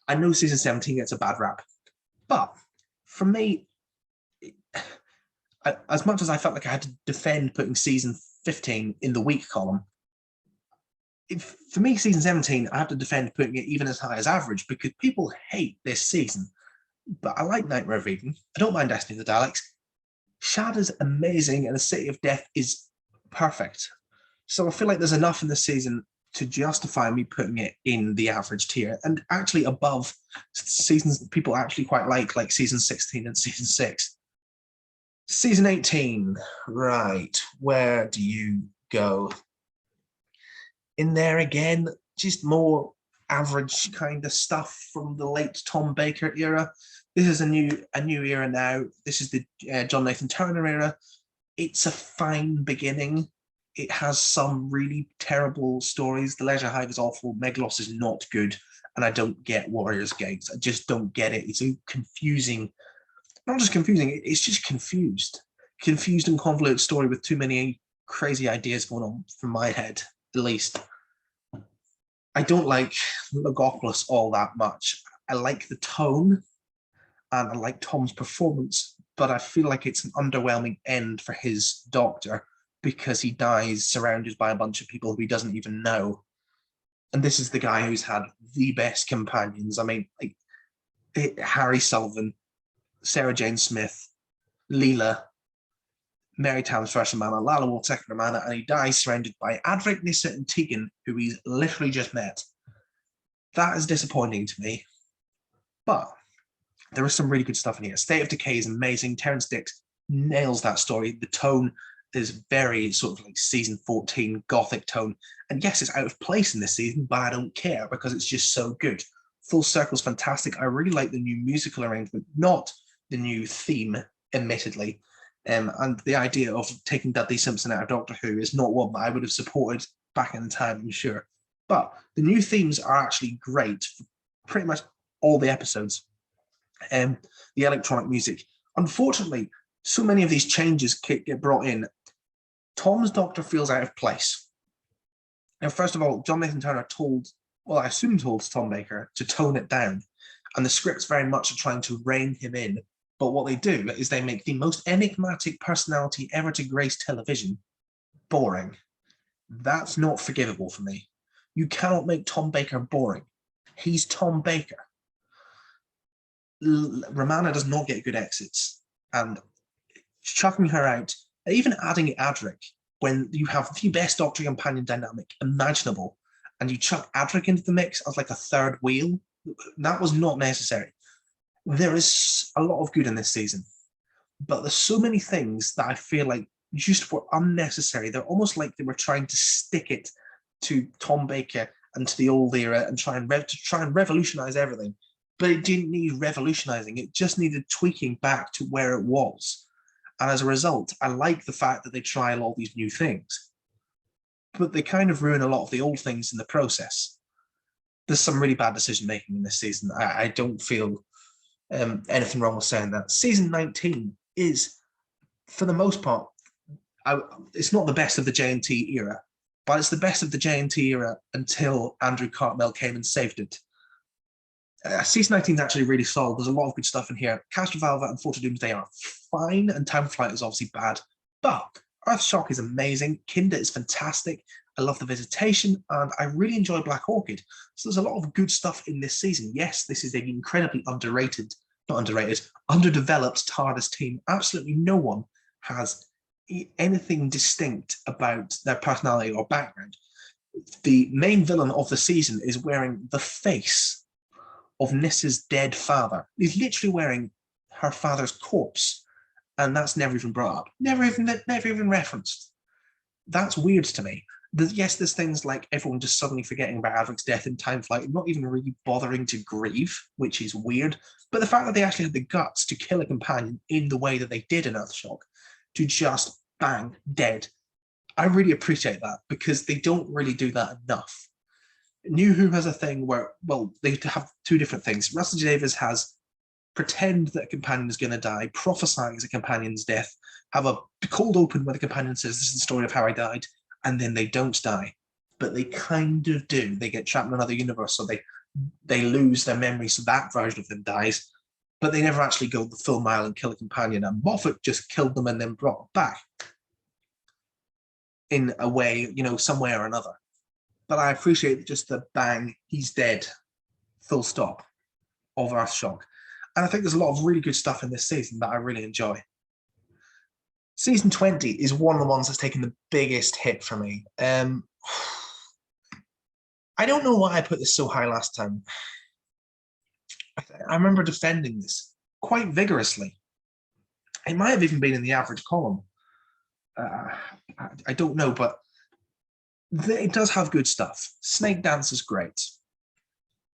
I know season 17 gets a bad rap, but for me, as much as I felt like I had to defend putting season 15 in the weak column, for me, season 17, I have to defend putting it even as high as average because people hate this season. But I like Nightmare of Eden. I don't mind Destiny of the Daleks. Shadow's amazing and the City of Death is perfect. So I feel like there's enough in this season to justify me putting it in the average tier and actually above seasons that people actually quite like season 16 and season 6. Season 18, right, where do you go? In there again, just more average kind of stuff from the late Tom Baker era. This is a new era now. This is the John Nathan Turner era. It's a fine beginning. It has some really terrible stories. The Leisure Hive is awful. Meglos is not good. And I don't get Warriors Gates. I just don't get it. It's a confusing, not just confusing, it's just confused. Confused and convoluted story with too many crazy ideas going on from my head, at least. I don't like Logopolis all that much. I like the tone and I like Tom's performance, but I feel like it's an underwhelming end for his Doctor because he dies surrounded by a bunch of people who he doesn't even know. And this is the guy who's had the best companions. I mean, like, Harry Sullivan, Sarah Jane Smith, Leela, Mary Towns First Amana, Lala Ward Second Amana, and he dies surrounded by Adric, Nissa, and Tegan, who he's literally just met. That is disappointing to me. But there is some really good stuff in here. State of Decay is amazing. Terrence Dicks nails that story. The tone is very sort of like season 14 gothic tone. And yes, it's out of place in this season, but I don't care because it's just so good. Full Circle's fantastic. I really like the new musical arrangement, not the new theme, admittedly. And the idea of taking Dudley Simpson out of Doctor Who is not one that I would have supported back in the time, I'm sure. But the new themes are actually great for pretty much all the episodes. The electronic music. Unfortunately, so many of these changes get brought in. Tom's Doctor feels out of place. Now, first of all, John Nathan Turner told Tom Baker to tone it down. And the scripts very much are trying to rein him in. But what they do is they make the most enigmatic personality ever to grace television boring. That's not forgivable for me. You cannot make Tom Baker boring. He's Tom Baker. Romana does not get good exits. And chucking her out, even adding Adric, when you have the best Doctor companion dynamic imaginable, and you chuck Adric into the mix as like a third wheel, that was not necessary. There is a lot of good in this season, but there's so many things that I feel like just were unnecessary. They're almost like they were trying to stick it to Tom Baker and to the old era and try and revolutionize everything. But it didn't need revolutionizing. It just needed tweaking back to where it was. And as a result, I like the fact that they trial all these new things, but they kind of ruin a lot of the old things in the process. There's some really bad decision making in this season. I don't feel anything wrong with saying that. Season 19 is, for the most part, it's not the best of the JNT era, but it's the best of the JNT era until Andrew Cartmel came and saved it. Season 19 is actually really solid. There's a lot of good stuff in here. Castle Valva and Fort of Doomsday are fine, and Time Flight is obviously bad, but Earthshock is amazing. Kinder is fantastic. I love The Visitation, and I really enjoy Black Orchid. So there's a lot of good stuff in this season. Yes, this is an incredibly underdeveloped TARDIS team. Absolutely no one has anything distinct about their personality or background. The main villain of the season is wearing the face of Nissa's dead father. He's literally wearing her father's corpse, and that's never even brought up, never even referenced. That's weird to me. Yes, there's things like everyone just suddenly forgetting about Adric's death in time flight, not even really bothering to grieve, which is weird. But the fact that they actually had the guts to kill a companion in the way that they did in Earthshock, to just bang, dead, I really appreciate that, because they don't really do that enough. New Who has a thing where, well, they have two different things. Russell T Davies has pretend that a companion is going to die, prophesize a companion's death, have a cold open where the companion says, this is the story of how I died, and then they don't die. But they kind of do. They get trapped in another universe, so they lose their memory, so that version of them dies. But they never actually go the full mile and kill a companion. And Moffat just killed them and then brought back in a way, you know, some way or another. But I appreciate just the bang, he's dead, full stop, of Earthshock. And I think there's a lot of really good stuff in this season that I really enjoy. Season 20 is one of the ones that's taken the biggest hit for me. I don't know why I put this so high last time. I remember defending this quite vigorously. It might have even been in the average column. I don't know, but it does have good stuff. Snake Dance is great.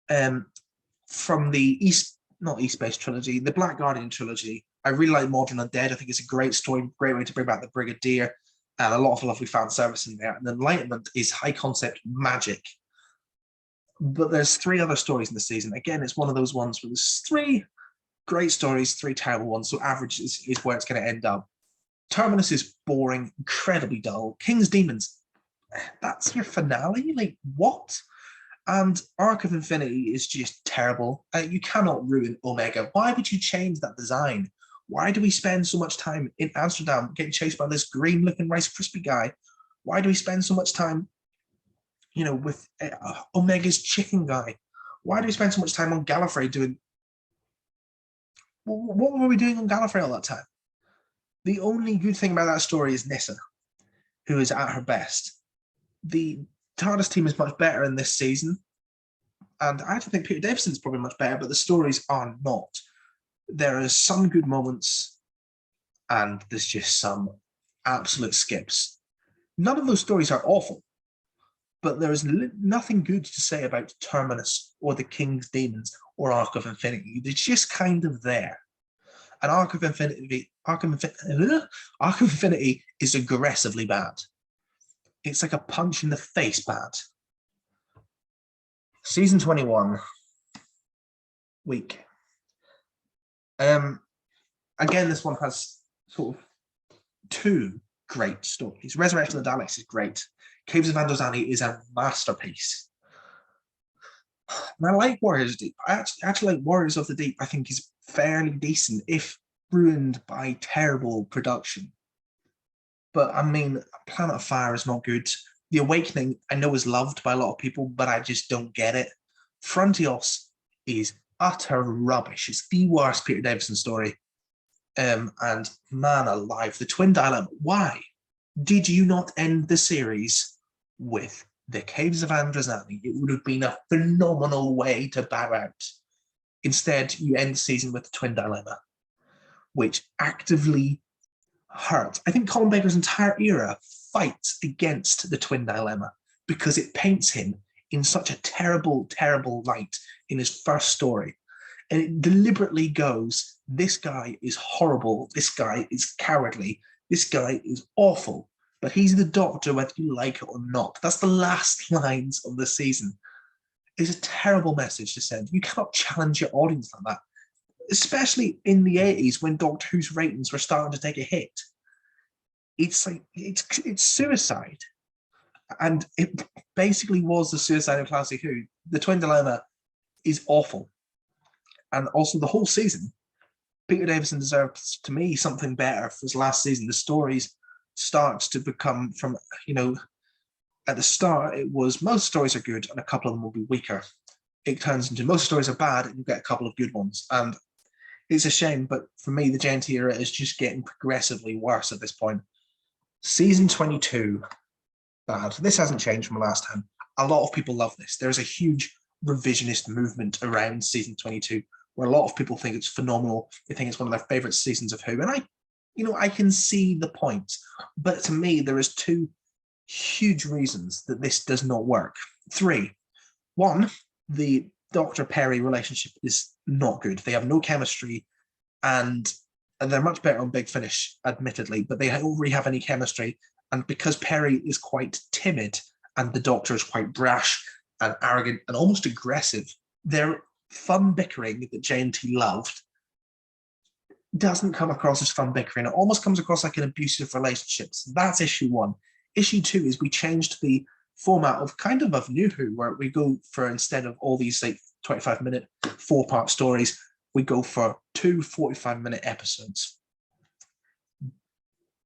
From the not East Base trilogy, the Black Guardian trilogy, I really like Modern Undead. I think it's a great story, great way to bring back the Brigadier, and a lot of lovely fan service in there. And Enlightenment is high concept magic. But there's 3 other stories in the season. Again, it's one of those ones where there's 3 great stories, 3 terrible ones, so average is where it's going to end up. Terminus is boring, incredibly dull. King's Demons, that's your finale? Like, what? And Arc of Infinity is just terrible. You cannot ruin Omega. Why would you change that design? Why do we spend so much time in Amsterdam getting chased by this green-looking Rice Krispie guy? Why do we spend so much time, you know, with Omega's chicken guy? Why do we spend so much time on Gallifrey doing... What were we doing on Gallifrey all that time? The only good thing about that story is Nyssa, who is at her best. The TARDIS team is much better in this season, and I actually think Peter Davison is probably much better, but the stories are not. There are some good moments, and there's just some absolute skips. None of those stories are awful, but there is nothing good to say about Terminus or the King's Demons or Arc of Infinity. They're just kind of there. And Arc of Infinity is aggressively bad. It's like a punch in the face bad. Season 21. Week. Again, this one has sort of 2 great stories. Resurrection of the Daleks is great. Caves of Androzani is a masterpiece. And I like Warriors of the Deep. I actually like Warriors of the Deep. I think is fairly decent, if ruined by terrible production. But I mean, Planet of Fire is not good. The Awakening, I know, is loved by a lot of people, but I just don't get it. Frontios is utter rubbish. It's the worst Peter Davison story. And man alive, the Twin Dilemma. Why did you not end the series with the Caves of Androzani? It would have been a phenomenal way to bow out. Instead, you end the season with the Twin Dilemma, which actively hurt. I think Colin Baker's entire era fights against the Twin Dilemma because it paints him in such a terrible, terrible light in his first story. And it deliberately goes, this guy is horrible, this guy is cowardly, this guy is awful, but he's the Doctor whether you like it or not. That's the last lines of the season. It's a terrible message to send. You cannot challenge your audience like that, especially in the 80s when Doctor Who's ratings were starting to take a hit. It's like, it's suicide. And it basically was the suicide of Classic Who. The Twin Dilemma is awful. And also the whole season, Peter Davison deserves, to me, something better for his last season. The stories start to become from, you know, at the start it was most stories are good and a couple of them will be weaker. It turns into most stories are bad and you get a couple of good ones. And it's a shame, but for me, the JNT era is just getting progressively worse at this point. Season 22, bad. This hasn't changed from last time. A lot of people love this. There's a huge revisionist movement around season 22, where a lot of people think it's phenomenal. They think it's one of their favorite seasons of Who. And I can see the point. But to me, there is two huge reasons that this does not work. Three. One, the Dr. Perry relationship is not good. They have no chemistry, and they're much better on Big Finish, admittedly, but they don't really have any chemistry. And because Perry is quite timid and the Doctor is quite brash and arrogant and almost aggressive, their fun bickering that JNT loved doesn't come across as fun bickering. It almost comes across like an abusive relationship. So that's issue one. Issue two is we changed the format of kind of New Who, where we go for, instead of all these like 25-minute 4-part stories, we go for 2 45-minute episodes.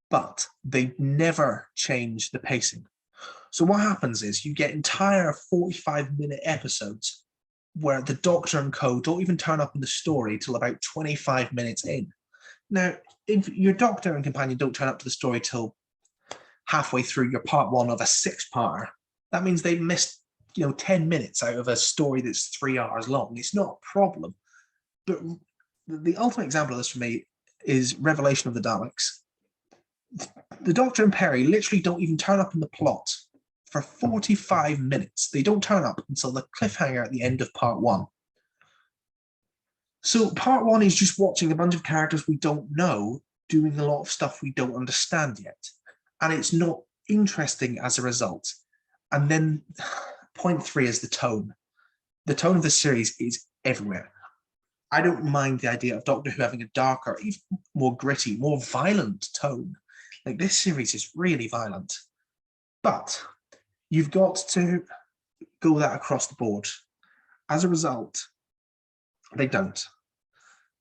But they never change the pacing. So what happens is you get entire 45-minute episodes where the Doctor and co don't even turn up in the story till about 25 minutes in. Now, if your Doctor and companion don't turn up to the story till halfway through your part one of a 6-parter, that means they missed 10 minutes out of a story that's 3 hours long. It's not a problem. But the ultimate example of this for me is Revelation of the Daleks. The Doctor and Perry literally don't even turn up in the plot for 45 minutes. They don't turn up until the cliffhanger at the end of part one. So part one is just watching a bunch of characters we don't know doing a lot of stuff we don't understand yet. And it's not interesting as a result. And then point 3 is the tone. The tone of the series is everywhere. I don't mind the idea of Doctor Who having a darker, even more gritty, more violent tone. Like, this series is really violent. But you've got to go that across the board. As a result, they don't.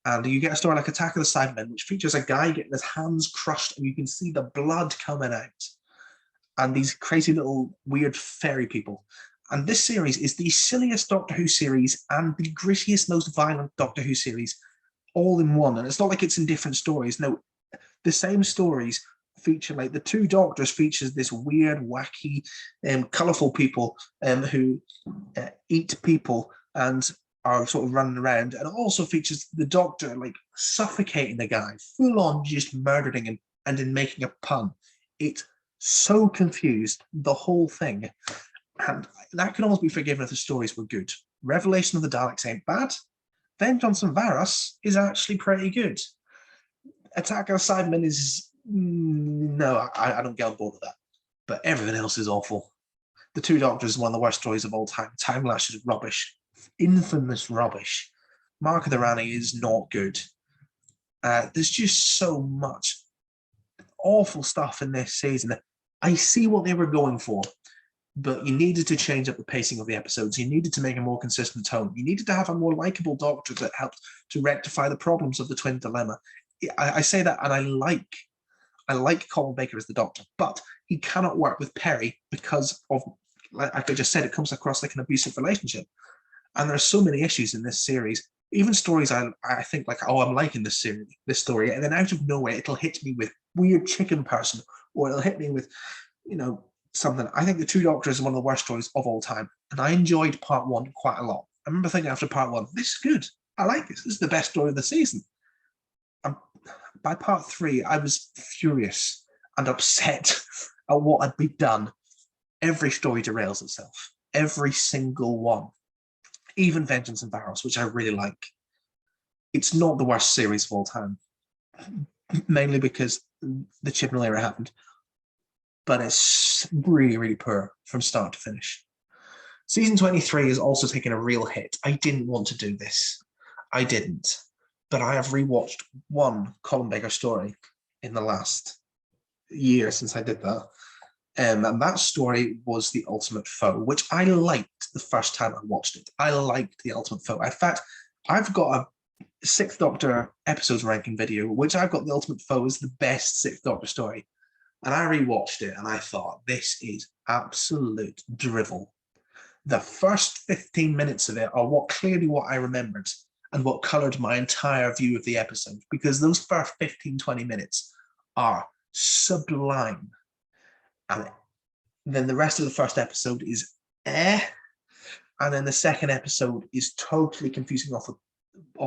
And you get a story like Attack of the Cybermen, which features a guy getting his hands crushed and you can see the blood coming out. And these crazy little weird fairy people. And this series is the silliest Doctor Who series and the grittiest, most violent Doctor Who series all in one. And it's not like it's in different stories. No, the same stories feature, like, the two Doctors features this weird, wacky, colourful people who eat people and are sort of running around. And it also features the Doctor, like, suffocating the guy, full on just murdering him and then making a pun. It's so confused, the whole thing. And that can almost be forgiven if the stories were good. Revelation of the Daleks ain't bad. Vengeance on Varus is actually pretty good. Attack of the Cybermen is... no, I don't get on board with that. But everything else is awful. The Two Doctors is one of the worst stories of all time. Time Lash is rubbish. Infamous rubbish. Mark of the Rani is not good. There's just so much awful stuff in this season. I see what they were going for, but you needed to change up the pacing of the episodes. You needed to make a more consistent tone. You needed to have a more likable Doctor that helped to rectify the problems of the twin dilemma. I say that, and I like Colin Baker as the Doctor, but he cannot work with Perry because of, like I just said, it comes across like an abusive relationship. And there are so many issues in this series. Even stories I think, like, oh, I'm liking this series, this story, and then out of nowhere it'll hit me with weird chicken person, or it'll hit me with, something. I think The Two Doctors is one of the worst stories of all time, and I enjoyed part one quite a lot. I remember thinking after part one, this is good. I like this. This is the best story of the season. And by part 3, I was furious and upset at what had been done. Every story derails itself. Every single one. Even Vengeance and Varus, which I really like. It's not the worst series of all time. Mainly because the Chibnall era happened. But it's really, really poor from start to finish. Season 23 is also taking a real hit. I didn't want to do this. I didn't. But I have rewatched one Colin Baker story in the last year since I did that. And that story was The Ultimate Foe, which I liked the first time I watched it. I liked The Ultimate Foe. In fact, I've got a 6th Doctor episodes ranking video, which I've got The Ultimate Foe as the best 6th Doctor story. And I rewatched it and I thought, this is absolute drivel. The first 15 minutes of it are clearly what I remembered and what coloured my entire view of the episode, because those first 15, 20 minutes are sublime. And then the rest of the first episode is And then the second episode is totally confusing off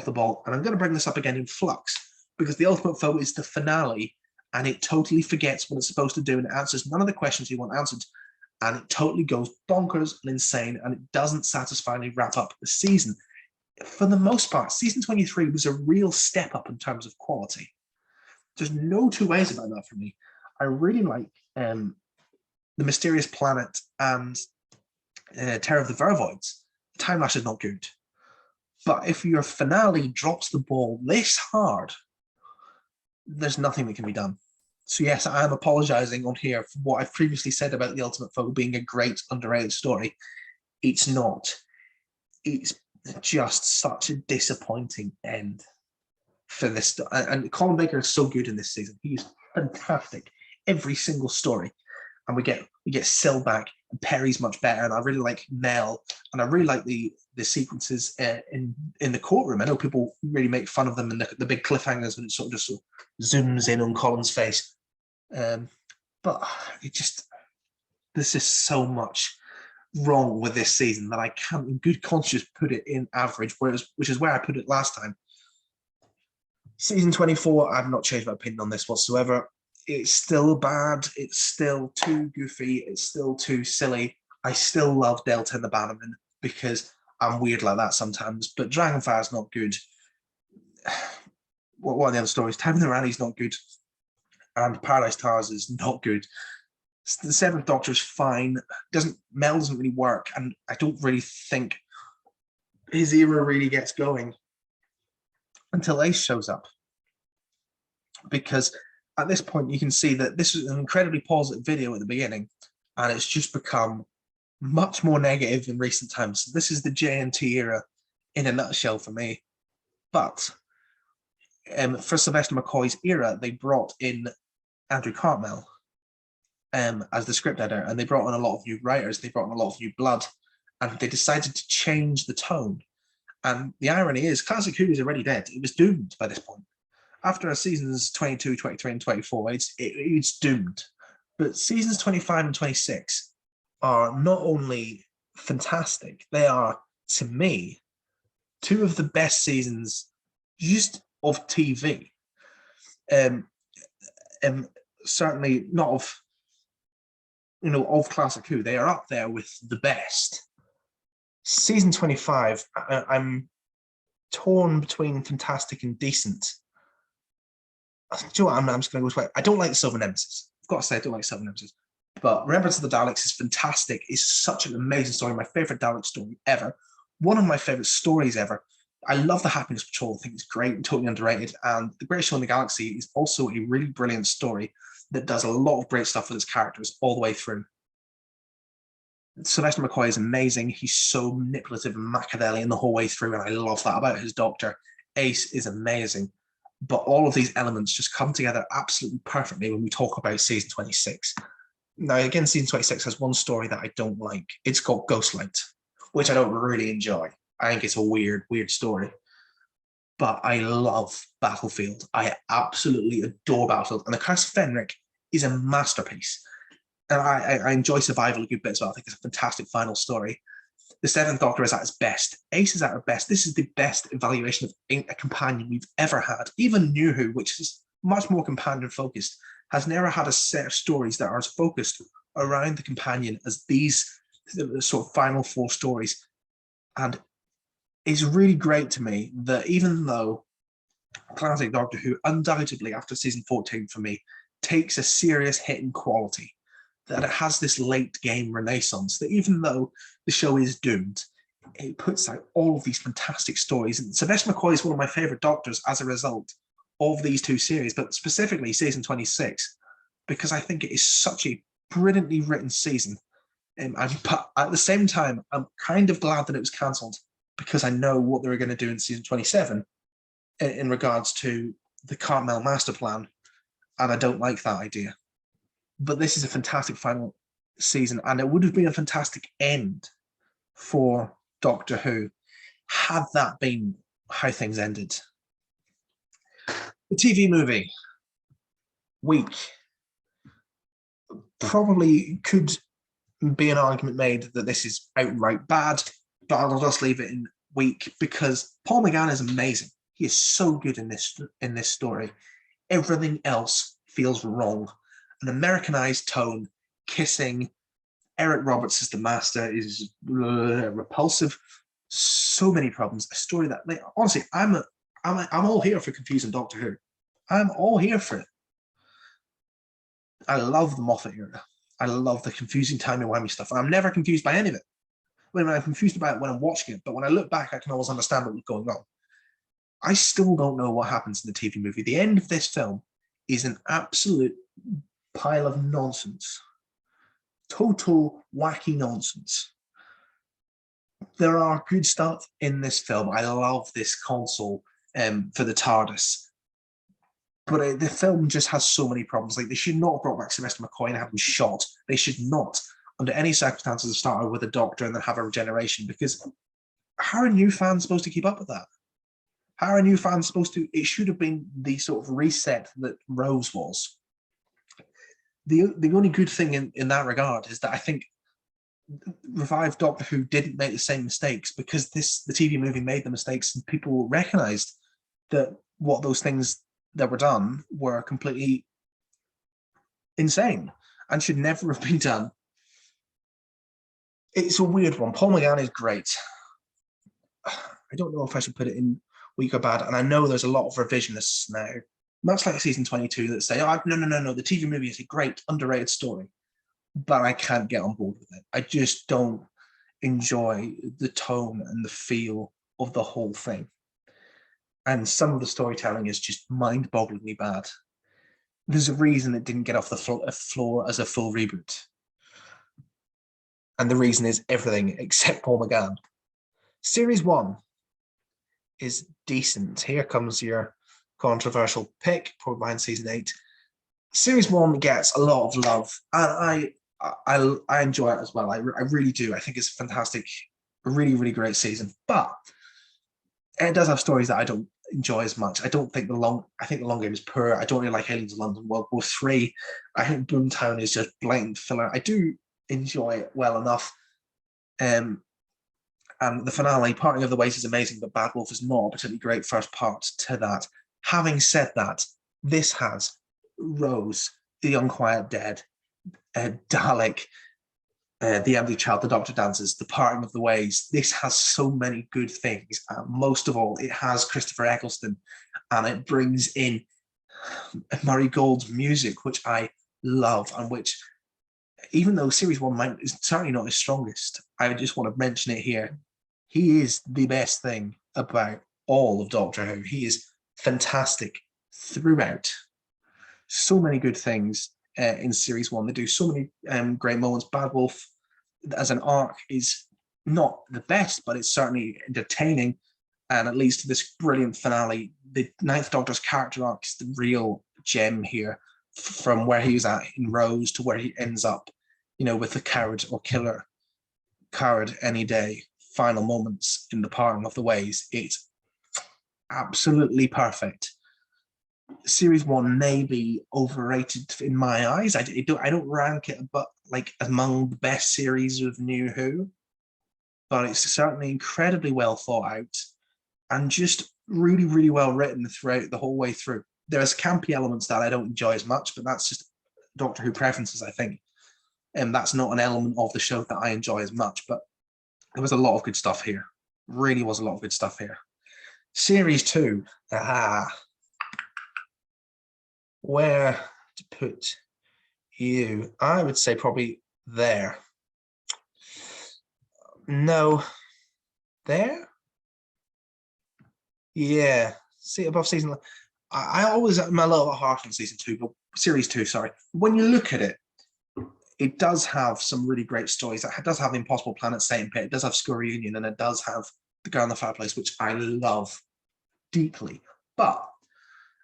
the ball. And I'm going to bring this up again in Flux, because the ultimate foe is the finale, and it totally forgets what it's supposed to do, and it answers none of the questions you want answered, and it totally goes bonkers and insane, and it doesn't satisfyingly wrap up the season. For the most part, season 23 was a real step up in terms of quality. There's no two ways about that for me. I really like The Mysterious Planet and Terror of the Vervoids. Time Lash is not good. But if your finale drops the ball this hard, there's nothing that can be done. So yes, I am apologizing on here for what I've previously said about The Ultimate Foe being a great underrated story. It's not. It's just such a disappointing end for this. And Colin Baker is so good in this season. He's fantastic. Every single story. And we get Syl back, and Perry's much better, and I really like Mel, and I really like the sequences in the courtroom. I know people really make fun of them and the big cliffhangers when it sort of zooms in on Colin's face. But there's just so much wrong with this season that I can't in good conscience put it in average, which is where I put it last time. Season 24, I've not changed my opinion on this whatsoever. It's still bad. It's still too goofy. It's still too silly. I still love Delta and the Bannerman because I'm weird like that sometimes. But Dragonfire is not good. What are the other stories? Time in the Rally's not good. And Paradise Towers is not good. The Seventh Doctor is fine. Mel doesn't really work. And I don't really think his era really gets going until Ace shows up. Because at this point, you can see that this was an incredibly positive video at the beginning, and it's just become much more negative in recent times. This is the JNT era in a nutshell for me. But for Sylvester McCoy's era, they brought in Andrew Cartmel as the script editor, and they brought in a lot of new writers. They brought in a lot of new blood, and they decided to change the tone. And the irony is, Classic Who is already dead. It was doomed by this point. After seasons 22, 23, and 24, it's doomed. But seasons 25 and 26 are not only fantastic, they are, to me, two of the best seasons just of TV. Certainly not of Classic Who. They are up there with the best. Season 25, I'm torn between fantastic and decent. Do you know what? I'm just going to go to it. I don't like the Silver Nemesis. I've got to say, I don't like Silver Nemesis. But Remembrance of the Daleks is fantastic. It's such an amazing story. My favorite Dalek story ever. One of my favorite stories ever. I love the Happiness Patrol. I think it's great and totally underrated. And The Greatest Show in the Galaxy is also a really brilliant story that does a lot of great stuff with its characters all the way through. Sylvester McCoy is amazing. He's so manipulative and Machiavellian the whole way through, and I love that about his Doctor. Ace is amazing. But all of these elements just come together absolutely perfectly when we talk about season 26. Now, again, season 26 has one story that I don't like. It's called Ghostlight, which I don't really enjoy. I think it's a weird story. But I love Battlefield. I absolutely adore Battlefield. And The Curse of Fenric is a masterpiece. And I enjoy Survival a good bit as well. I think it's a fantastic final story. The Seventh Doctor is at its best. Ace is at her best. This is the best evaluation of a companion we've ever had. Even New Who, which is much more companion focused, has never had a set of stories that are as focused around the companion as these sort of final four stories. And it's really great to me that even though Classic Doctor Who undoubtedly after season 14 for me takes a serious hit in quality, that it has this late game renaissance, that even though the show is doomed, it puts out all of these fantastic stories. And Sylvester McCoy is one of my favorite Doctors as a result of these two series, but specifically season 26, because I think it is such a brilliantly written season. But at the same time, I'm kind of glad that it was cancelled, because I know what they were going to do in season 27 in regards to the Cartmel master plan, and I don't like that idea. But this is a fantastic final season, and it would have been a fantastic end for Doctor Who had that been how things ended. The TV movie, weak. Probably could be an argument made that this is outright bad. but I'll just leave it in weak because Paul McGann is amazing. He is so good in this story. Everything else feels wrong. An Americanized tone, kissing. Eric Roberts as the master is repulsive. So many problems. A story that, like, honestly, I'm all here for confusing Doctor Who. I'm all here for it. I love the Moffat era. I love the confusing timey-wimey stuff. I'm never confused by any of it. When I'm confused about it when I'm watching it, but when I look back, I can always understand what was going on. I still don't know what happens in the TV movie. The end of this film is an absolute pile of nonsense. Total wacky nonsense. There are good stuff in this film. I love this console for the TARDIS. But the film just has so many problems. Like, they should not have brought back Sylvester McCoy and have him shot. They should not, under any circumstances, have started with a doctor and then have a regeneration, because how are new fans supposed to keep up with that? How are new fans supposed to? It should have been the sort of reset that Rose was. The only good thing in that regard is that I think revived Doctor Who didn't make the same mistakes, because the TV movie made the mistakes and people recognized that what those things that were done were completely insane and should never have been done. It's a weird one. Paul McGann is great. I don't know if I should put it in weak or bad, and I know there's a lot of revisionists now, much like season 22, that say, oh, no, the TV movie is a great, underrated story, but I can't get on board with it. I just don't enjoy the tone and the feel of the whole thing. And some of the storytelling is just mind-bogglingly bad. There's a reason it didn't get off the floor as a full reboot. And the reason is everything except Paul McGann. Series 1 is decent. Here comes your controversial pick, probably behind season 8. Series 1 gets a lot of love, and I enjoy it as well. I really do. I think it's fantastic, a really, really great season. But it does have stories that I don't enjoy as much. I think the long game is poor. I don't really like Aliens of London World War 3. I think Boomtown is just blatant filler. I do enjoy it well enough. And the finale, Parting of the Ways, is amazing, but Bad Wolf is not a particularly great first part to that. Having said that, this has Rose, the Unquiet Dead, Dalek, the Empty Child, the Doctor Dances, the Parting of the Ways. This has so many good things. Most of all, it has Christopher Eccleston, and it brings in Murray Gold's music, which I love, and which, even though Series 1 is certainly not his strongest, I just want to mention it here. He is the best thing about all of Doctor Who. He is fantastic throughout. So many good things in Series 1. They do so many great moments. Bad Wolf, as an arc, is not the best, but it's certainly entertaining, and it leads to this brilliant finale. The Ninth Doctor's character arc is the real gem here, from where he was at in Rose to where he ends up, with the coward or killer, coward any day, final moments in the Parting of the Ways. It's absolutely perfect. Series 1 may be overrated in my eyes. I don't rank it, but like among the best series of New Who, but it's certainly incredibly well thought out and just really, really well written throughout the whole way through. There's campy elements that I don't enjoy as much, but that's just Doctor Who preferences, I think. And that's not an element of the show that I enjoy as much, but there was a lot of good stuff here. Really was a lot of good stuff here. Series 2. Where to put you? I would say probably there. No. There? Yeah. See, above season. I always am a little bit harsh on season 2, but series 2, sorry. When you look at it, it does have some really great stories. It does have the Impossible Planet, Satan Pit. It does have School Reunion, and it does have The Girl in the Fireplace, which I love deeply. But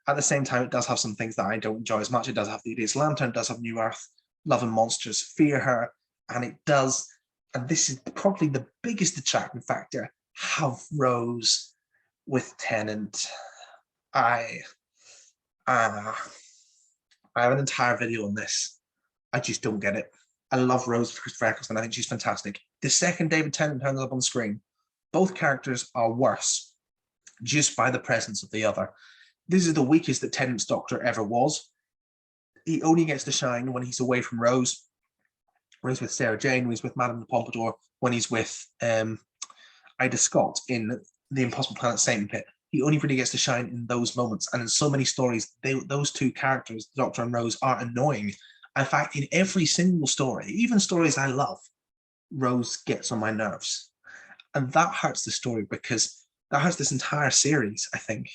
at the same time, it does have some things that I don't enjoy as much. It does have The Idiot's Lantern, it does have New Earth, Love and Monsters, Fear Her, and it does, and this is probably the biggest detracting factor, have Rose with Tenant. I have an entire video on this. I just don't get it. I love Rose for Christopher Eccleston. I think she's fantastic. The second David Tennant turns up on screen, Both characters are worse just by the presence of the other. This is the weakest that Tennant's Doctor ever was. He only gets to shine when he's away from Rose, when he's with Sarah Jane, when he's with Madame de Pompadour, when he's with Ida Scott in The Impossible Planet Satan Pit. He only really gets to shine in those moments. And in so many stories, those two characters, Doctor and Rose, are annoying. In fact, in every single story, even stories I love, Rose gets on my nerves. And that hurts the story because that hurts this entire series, I think.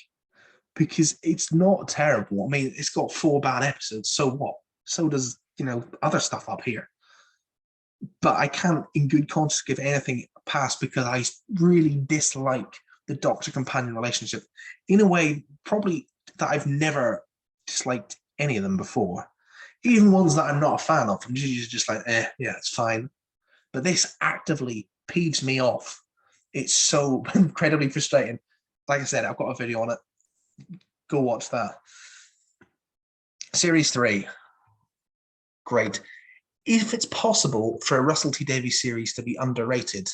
Because it's not terrible. I mean, it's got 4 bad episodes. So what? So does, other stuff up here. But I can't, in good conscience, give anything a pass because I really dislike the Doctor-companion relationship in a way probably that I've never disliked any of them before. Even ones that I'm not a fan of, I'm just like, yeah, it's fine. But this actively peeves me off. It's so incredibly frustrating. Like I said, I've got a video on it. Go watch that. Series 3. Great. If it's possible for a Russell T Davies series to be underrated,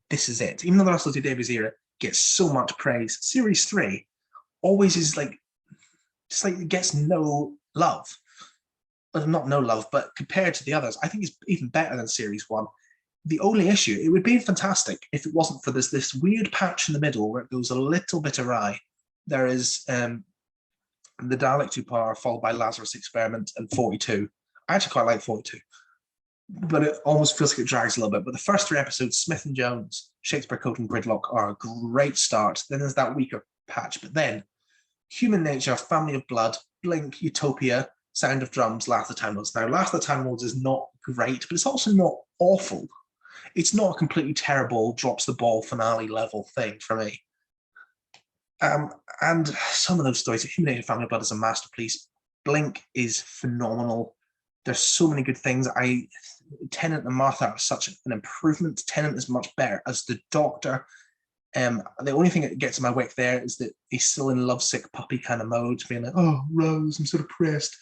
this is it. Even though the Russell T Davies era gets so much praise, Series 3 always is just like it gets no love. Well, not no love, but compared to the others, I think it's even better than Series 1. The only issue, it would be fantastic if it wasn't for this weird patch in the middle where it goes a little bit awry. There is the Dalek 2-part followed by Lazarus Experiment and 42. I actually quite like 42. But it almost feels like it drags a little bit. But the first 3 episodes, Smith and Jones, Shakespeare Code and Gridlock, are a great start. Then there's that weaker patch. But then Human Nature, Family of Blood, Blink, Utopia, Sound of Drums, Last of the Time Lords. Now, Last of the Time Lords is not great, but it's also not awful. It's not a completely terrible, drops the ball finale level thing for me. And some of those stories, Human Nature, Family of Blood is a masterpiece. Blink is phenomenal. There's so many good things. Tenant and Martha are such an improvement. Tenant is much better as the Doctor. The only thing that gets in my wick there is that he's still in lovesick puppy kind of mode, being like, oh, Rose, I'm so depressed.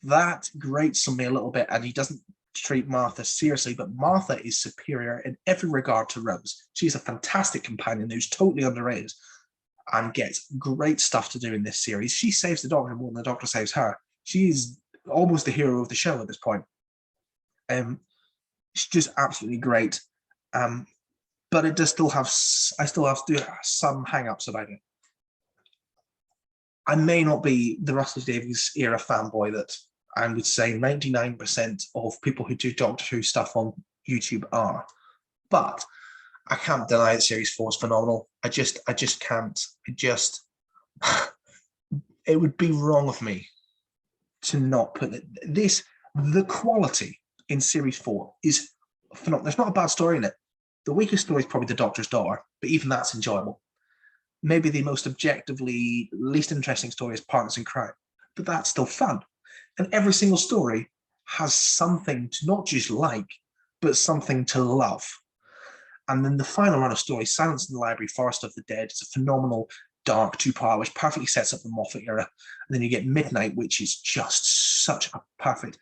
That grates on me a little bit, and he doesn't treat Martha seriously, but Martha is superior in every regard to Rose. She's a fantastic companion who's totally underrated and gets great stuff to do in this series. She saves the Doctor more than the Doctor saves her. She's almost the hero of the show at this point. It's just absolutely great. But it does still have, I still have to do some hang-ups about it. I may not be the Russell Davies era fanboy that I would say 99% of people who do Doctor Who stuff on YouTube are, but I can't deny that Series 4 is phenomenal. I just can't. It would be wrong of me to not put this. The quality in Series 4 is phenomenal. There's not a bad story in it. The weakest story is probably The Doctor's Daughter, but even that's enjoyable. Maybe the most objectively least interesting story is Partners in Crime, but that's still fun. And every single story has something to not just like, but something to love. And then the final run of stories, Silence in the Library, Forest of the Dead, is a phenomenal dark 2-part, which perfectly sets up the Moffat era. And then you get Midnight, which is just such a perfect,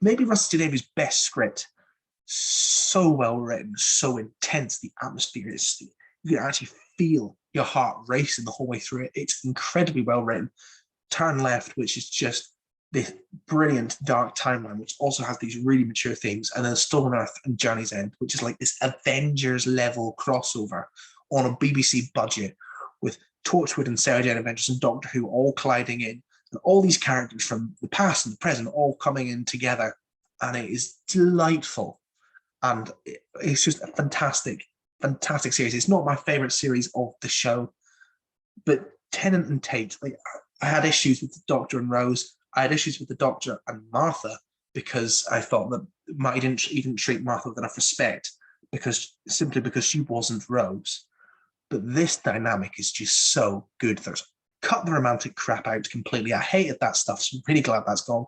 maybe Russell T Davies' best script. So well written, so intense. The atmosphere is, you can actually feel your heart racing the whole way through it. It's incredibly well written. Turn Left, which is just this brilliant dark timeline, which also has these really mature themes, and then Stolen Earth and Journey's End, which is like this Avengers level crossover on a BBC budget with Torchwood and Sarah Jane Adventures and Doctor Who all colliding in, and all these characters from the past and the present all coming in together, and it is delightful. And it's just a fantastic series. It's not my favorite series of the show, but Tennant and Tate, I had issues with the Doctor and Rose. I had issues with the Doctor and Martha because I thought that he didn't treat Martha with enough respect simply because she wasn't Rose. But this dynamic is just so good. Cut the romantic crap out completely. I hated that stuff, so I'm really glad that's gone.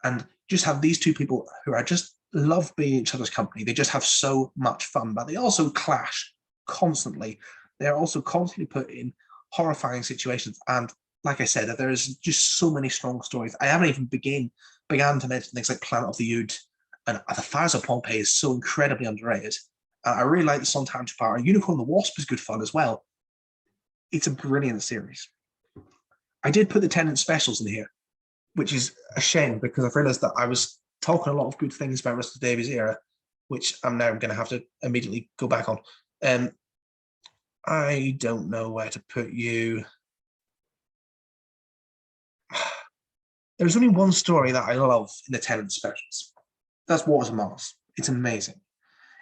And just have these two people who are just love being each other's company. They just have so much fun, but they also clash constantly. They're also constantly put in horrifying situations. And like I said, there's just so many strong stories. I haven't even began to mention things like Planet of the Ood, and The Fires of Pompeii is so incredibly underrated. I really like the Sontan Chapara. Unicorn the Wasp is good fun as well. It's a brilliant series. I did put the Tenant specials in here, which is a shame because I've realized that I was talking a lot of good things about Russell Davies' era, which I'm now going to have to immediately go back on. I don't know where to put you. There's only one story that I love in the Tenant specials. That's Waters of Mars. It's amazing.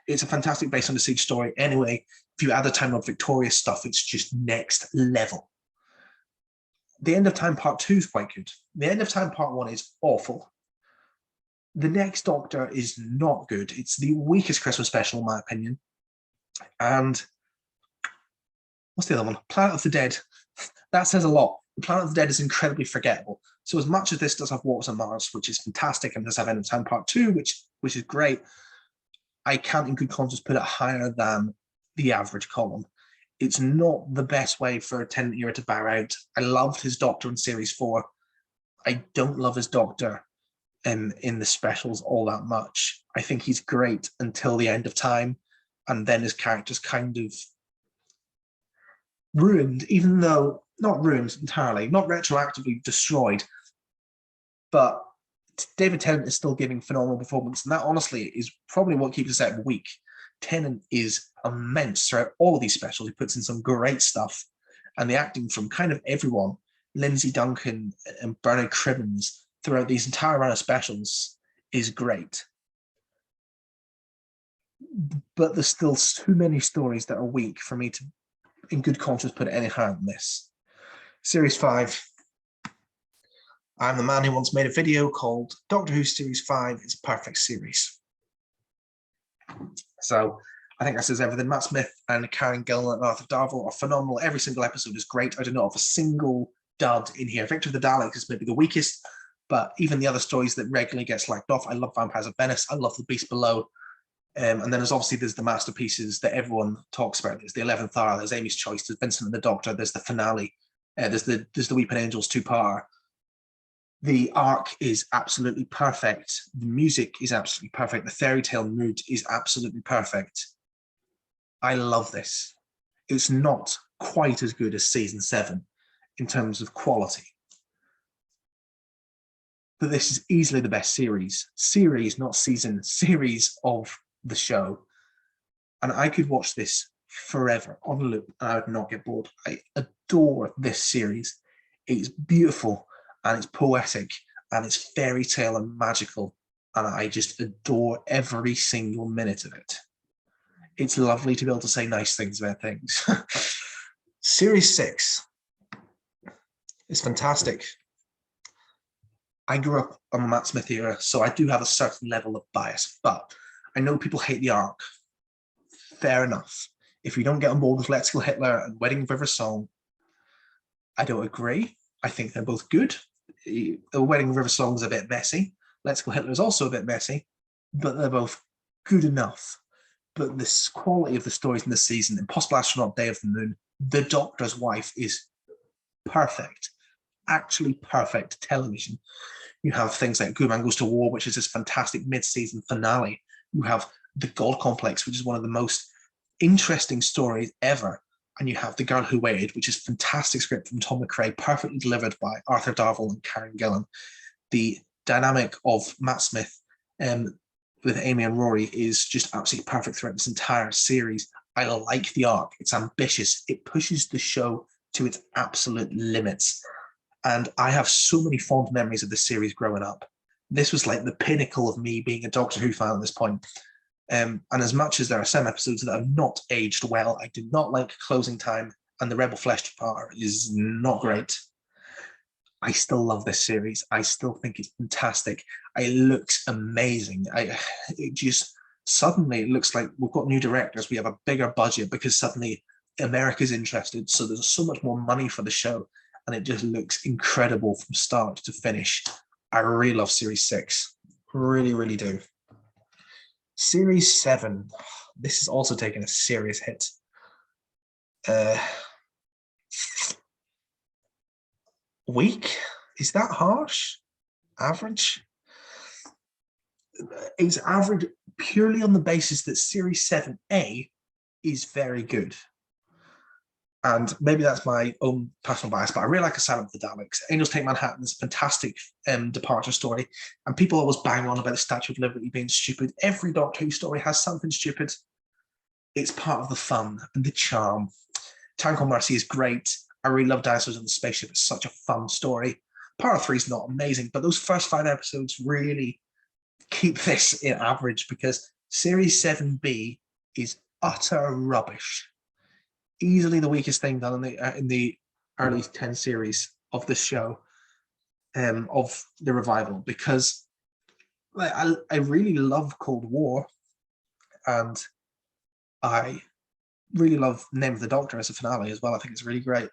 It's a fantastic base on the siege story. Anyway, if you add the Time Lord Victorious stuff, it's just next level. The End of Time Part 2 is quite good. The End of Time Part 1 is awful. The Next Doctor is not good. It's the weakest Christmas special, in my opinion. And what's the other one? Planet of the Dead. That says a lot. Planet of the Dead is incredibly forgettable. So as much as this does have Waters of Mars, which is fantastic, and does have End of Time Part 2, which is great, I can't in good conscience put it higher than the average column. It's not the best way for a Tenant era to bow out. I loved his Doctor in Series 4. I don't love his Doctor in the specials all that much. I think he's great until the End of Time, and then his character's kind of ruined, even though not ruined entirely, not retroactively destroyed, but David Tennant is still giving phenomenal performance, and that honestly is probably what keeps us out of a week. Tennant is immense throughout all of these specials. He puts in some great stuff, and the acting from kind of everyone, Lindsay Duncan and Bernard Cribbins, throughout these entire run of specials is great. But there's still too many stories that are weak for me to, in good conscience, put it any higher than this. Series 5. I'm the man who once made a video called Doctor Who Series 5 is a perfect series. So I think that says everything. Matt Smith and Karen Gillan and Arthur Darvill are phenomenal. Every single episode is great. I do not have a single dud in here. Victor of the Daleks is maybe the weakest, but even the other stories that regularly get slacked off. I love Vampires of Venice. I love The Beast Below. And then there's the masterpieces that everyone talks about. There's the 11th Hour, there's Amy's Choice, there's Vincent and the Doctor, there's the finale, there's the Weeping Angels 2-parter. The arc is absolutely perfect. The music is absolutely perfect. The fairy tale mood is absolutely perfect. I love this. It's not quite as good as season 7 in terms of quality, but this is easily the best series, not season, series of the show. And I could watch this forever on loop and I would not get bored. I adore this series. It's beautiful and it's poetic and it's fairy tale and magical, and I just adore every single minute of it. It's lovely to be able to say nice things about things. Series 6 is fantastic. I grew up on the Matt Smith era, so I do have a certain level of bias, but I know people hate the arc. Fair enough. If you don't get on board with Let's Kill Hitler and Wedding River Song, I don't agree. I think they're both good. The Wedding River Song is a bit messy. Let's Kill Hitler is also a bit messy, but they're both good enough. But the quality of the stories in this season, Impossible Astronaut, Day of the Moon, The Doctor's Wife is perfect. Actually perfect television. You have things like Good Man Goes to War, which is this fantastic mid-season finale. You have The God Complex, which is one of the most interesting stories ever. And you have The Girl Who Waited, which is a fantastic script from Tom McRae, perfectly delivered by Arthur Darvill and Karen Gillan. The dynamic of Matt Smith with Amy and Rory is just absolutely perfect throughout this entire series. I like the arc. It's ambitious. It pushes the show to its absolute limits. And I have so many fond memories of this series growing up. This was like the pinnacle of me being a Doctor Who fan at this point. And as much as there are some episodes that have not aged well, I do not like Closing Time, and the Rebel Flesh part is not great. I still love this series. I still think it's fantastic. It looks amazing. It just suddenly it looks like we've got new directors. We have a bigger budget because suddenly America's interested. So there's so much more money for the show, and it just looks incredible from start to finish. I really love Series 6. Really, really do. Series 7. This is also taking a serious hit. Weak? Is that harsh? Average? is average purely on the basis that Series 7A is very good. And maybe that's my own personal bias, but I really like Asylum of the Daleks. Angels Take Manhattan is a fantastic departure story. And people always bang on about the Statue of Liberty being stupid. Every Doctor Who story has something stupid. It's part of the fun and the charm. Time Called Mercy is great. I really love Dinosaurs in the Spaceship. It's such a fun story. Part 3 is not amazing, but those first 5 episodes really keep this in average, because Series 7B is utter rubbish. Easily the weakest thing done in the early 10 series of this show, of the revival, because I really love Cold War, and I really love Name of the Doctor as a finale as well. I think it's really great.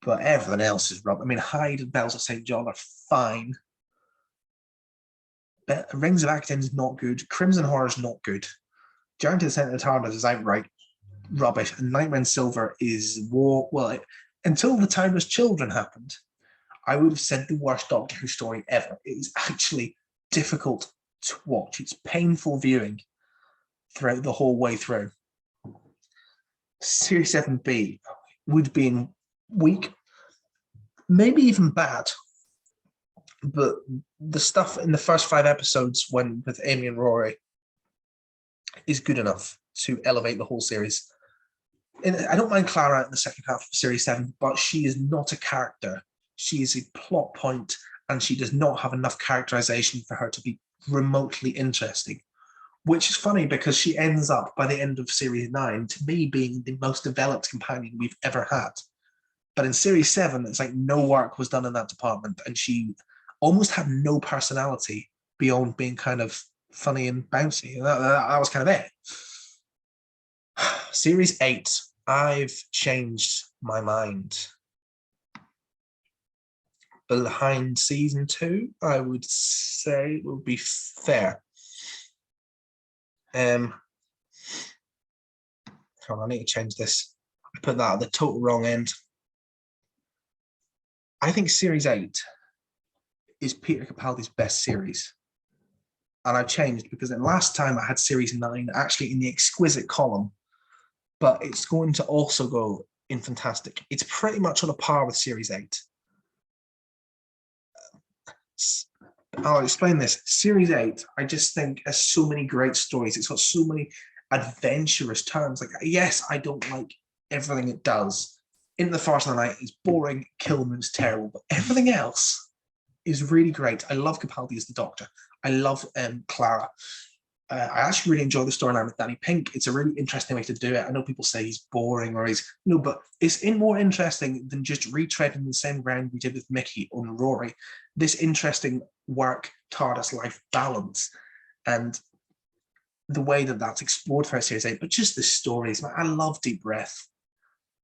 But everything else is rubbish. I mean, Hyde and Bells of St. John are fine. But Rings of Acton is not good. Crimson Horror is not good. Journey to the Centre of the TARDIS is outright rubbish. And Nightmare in Silver is war. Well, until The Timeless Children happened, I would have said the worst Doctor Who story ever. It is actually difficult to watch. It's painful viewing throughout the whole way through. Series 7B would be weak, maybe even bad. But the stuff in the first 5 episodes with Amy and Rory is good enough to elevate the whole series. And I don't mind Clara in the second half of Series 7, but she is not a character. She is a plot point, and she does not have enough characterization for her to be remotely interesting. Which is funny, because she ends up, by the end of Series 9, to me being the most developed companion we've ever had. But in Series 7, it's like no work was done in that department, and she almost had no personality beyond being kind of funny and bouncy. That was kind of it. Series 8, I've changed my mind. Behind Season 2, I would say it would be fair. Hold on, I need to change this. I put that at the total wrong end. I think Series 8 is Peter Capaldi's best series. And I've changed because then last time I had Series 9 actually in the exquisite column, but it's going to also go in fantastic. It's pretty much on a par with Series 8. I'll explain this. Series 8, I just think has so many great stories. It's got so many adventurous turns. Like, yes, I don't like everything it does. In the First of the Night is boring, Kilman's terrible, but everything else is really great. I love Capaldi as the Doctor. I love Clara. I actually really enjoy the storyline with Danny Pink. It's a really interesting way to do it. I know people say he's boring or he's but it's more interesting than just retreading the same ground we did with Mickey on Rory. This interesting work, TARDIS life balance, and the way that that's explored for Series 8, but just the stories. Man, I love Deep Breath.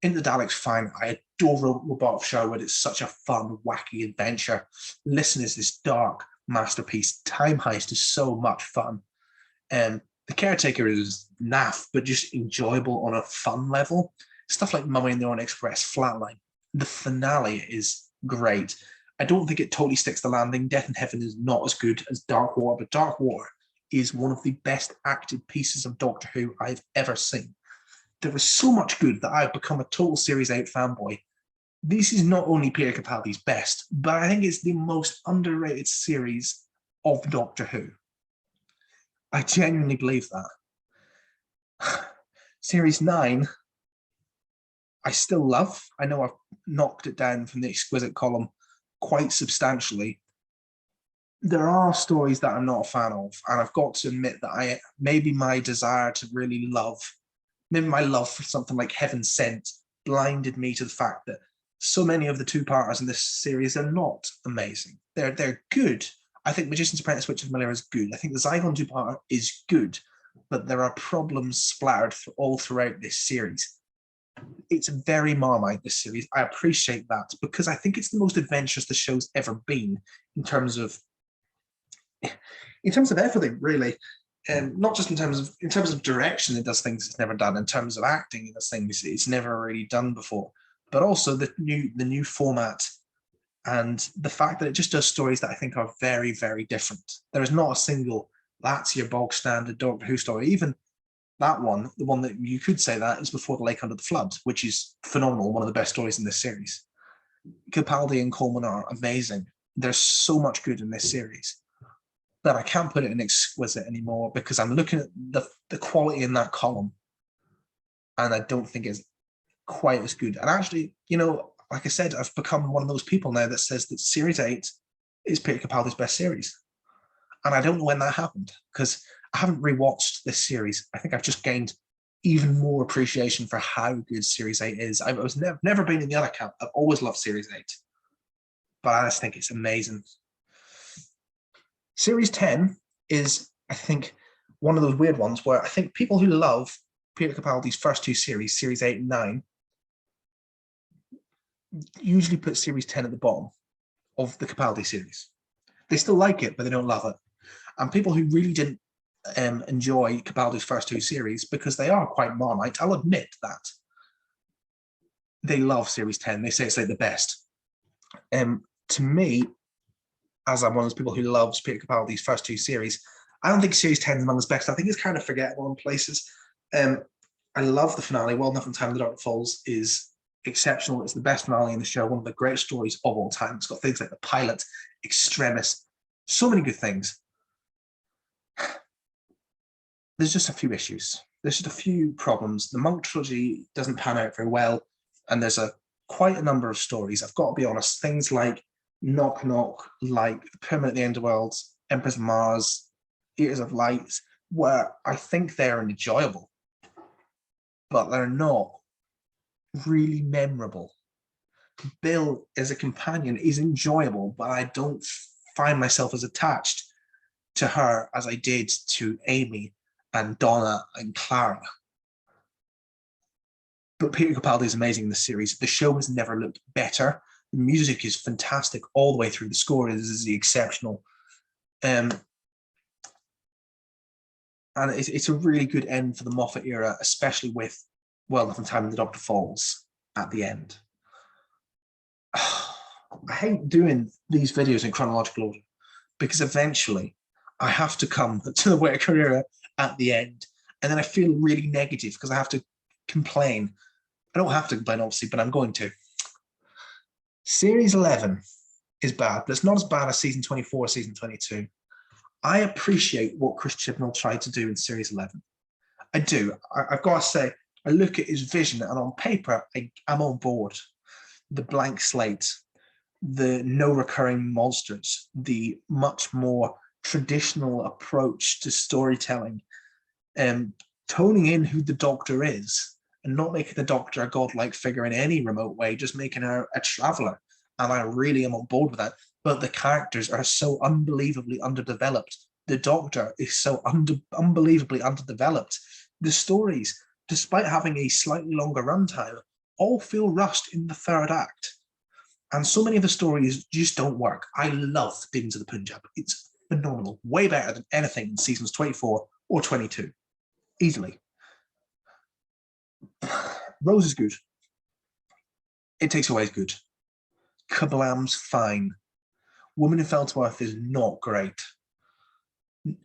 In the Daleks, fine. I adore Robot of Sherwood. It's such a fun, wacky adventure. Listen is this dark masterpiece. Time Heist is so much fun. The Caretaker is naff, but just enjoyable on a fun level. Stuff like Mummy and the Orient Express, Flatline. The finale is great. I don't think it totally sticks the landing. Death in Heaven is not as good as Dark Water, but Dark Water is one of the best acted pieces of Doctor Who I've ever seen. There was so much good that I've become a total Series 8 fanboy. This is not only Peter Capaldi's best, but I think it's the most underrated series of Doctor Who. I genuinely believe that. Series 9, I still love. I know I've knocked it down from the exquisite column quite substantially. There are stories that I'm not a fan of, and I've got to admit that maybe my desire to really love, maybe my love for something like Heaven Sent blinded me to the fact that so many of the two-parters in this series are not amazing. They're good. I think Magician's Apprentice, Witch of Malera is good. I think the Zygon two-parter is good, but there are problems splattered all throughout this series. It's very Marmite, this series. I appreciate that because I think it's the most adventurous the show's ever been in terms of everything, really. Not just in terms of direction, it does things it's never done. In terms of acting, it does things it's never really done before. But also the new format and the fact that it just does stories that I think are very, very different. There is not a single That's your bog standard Doctor Who story. Even that one, the one that you could say that is Before the Lake Under the Flood, which is phenomenal, one of the best stories in this series. Capaldi and Coleman are amazing. There's so much good in this series that I can't put it in exquisite anymore because I'm looking at the quality in that column and I don't think it's quite as good. And actually, you know, like I said, I've become one of those people now that says that Series 8 is Peter Capaldi's best series. And I don't know when that happened because I haven't rewatched this series. I think I've just gained even more appreciation for how good Series 8 is. I was never been in the other camp. I've always loved Series 8. But I just think it's amazing. Series 10 is, I think, one of those weird ones where I think people who love Peter Capaldi's first two series, Series 8 and 9, usually put Series 10 at the bottom of the Capaldi series. They still like it, but they don't love it. And people who really didn't enjoy Capaldi's first two series, because they are quite Marmite, I'll admit that. They love Series 10. They say it's like the best. To me, as I'm one of those people who loves Peter Capaldi's first two series, I don't think Series 10 is among his best. I think it's kind of forgettable in places. I love the finale. Well Enough in Time the Dark Falls is exceptional. It's the best finale in the show, one of the great stories of all time. It's got things like the pilot, Extremis, so many good things. There's just a few issues. There's just a few problems. The Monk trilogy doesn't pan out very well, and there's quite a number of stories. I've got to be honest, things like Knock Knock, like Permanent at the Underworld, Empress of Mars, Eaters of Light, where I think they're enjoyable, but they're not really memorable. Bill as a companion is enjoyable, but I don't find myself as attached to her as I did to Amy and Donna and Clara. But Peter Capaldi is amazing in this series. The show has never looked better. The music is fantastic all the way through. The score is exceptional. And it's a really good end for the Moffat era, especially with Well Enough in Time and the Doctor Falls at the end. I hate doing these videos in chronological order because eventually I have to come to the Whittaker era at the end, and then I feel really negative because I have to complain. I don't have to complain, obviously, but I'm going to. Series 11 is bad, but it's not as bad as season 24 or season 22. I appreciate what Chris Chibnall tried to do in Series 11. I do. I've got to say, I look at his vision, and on paper, I'm on board. The blank slate, the no recurring monsters, the much more traditional approach to storytelling, toning in who the Doctor is, and not making the Doctor a godlike figure in any remote way, just making her a traveller. And I really am on board with that. But the characters are so unbelievably underdeveloped. The Doctor is so unbelievably underdeveloped. The stories, despite having a slightly longer runtime, all feel rushed in the third act. And so many of the stories just don't work. I love Demons of the Punjab. It's phenomenal. Way better than anything in seasons 24 or 22. Easily. Rose is good. It Takes Away is good. Kablam's fine. Woman Who Fell to Earth is not great.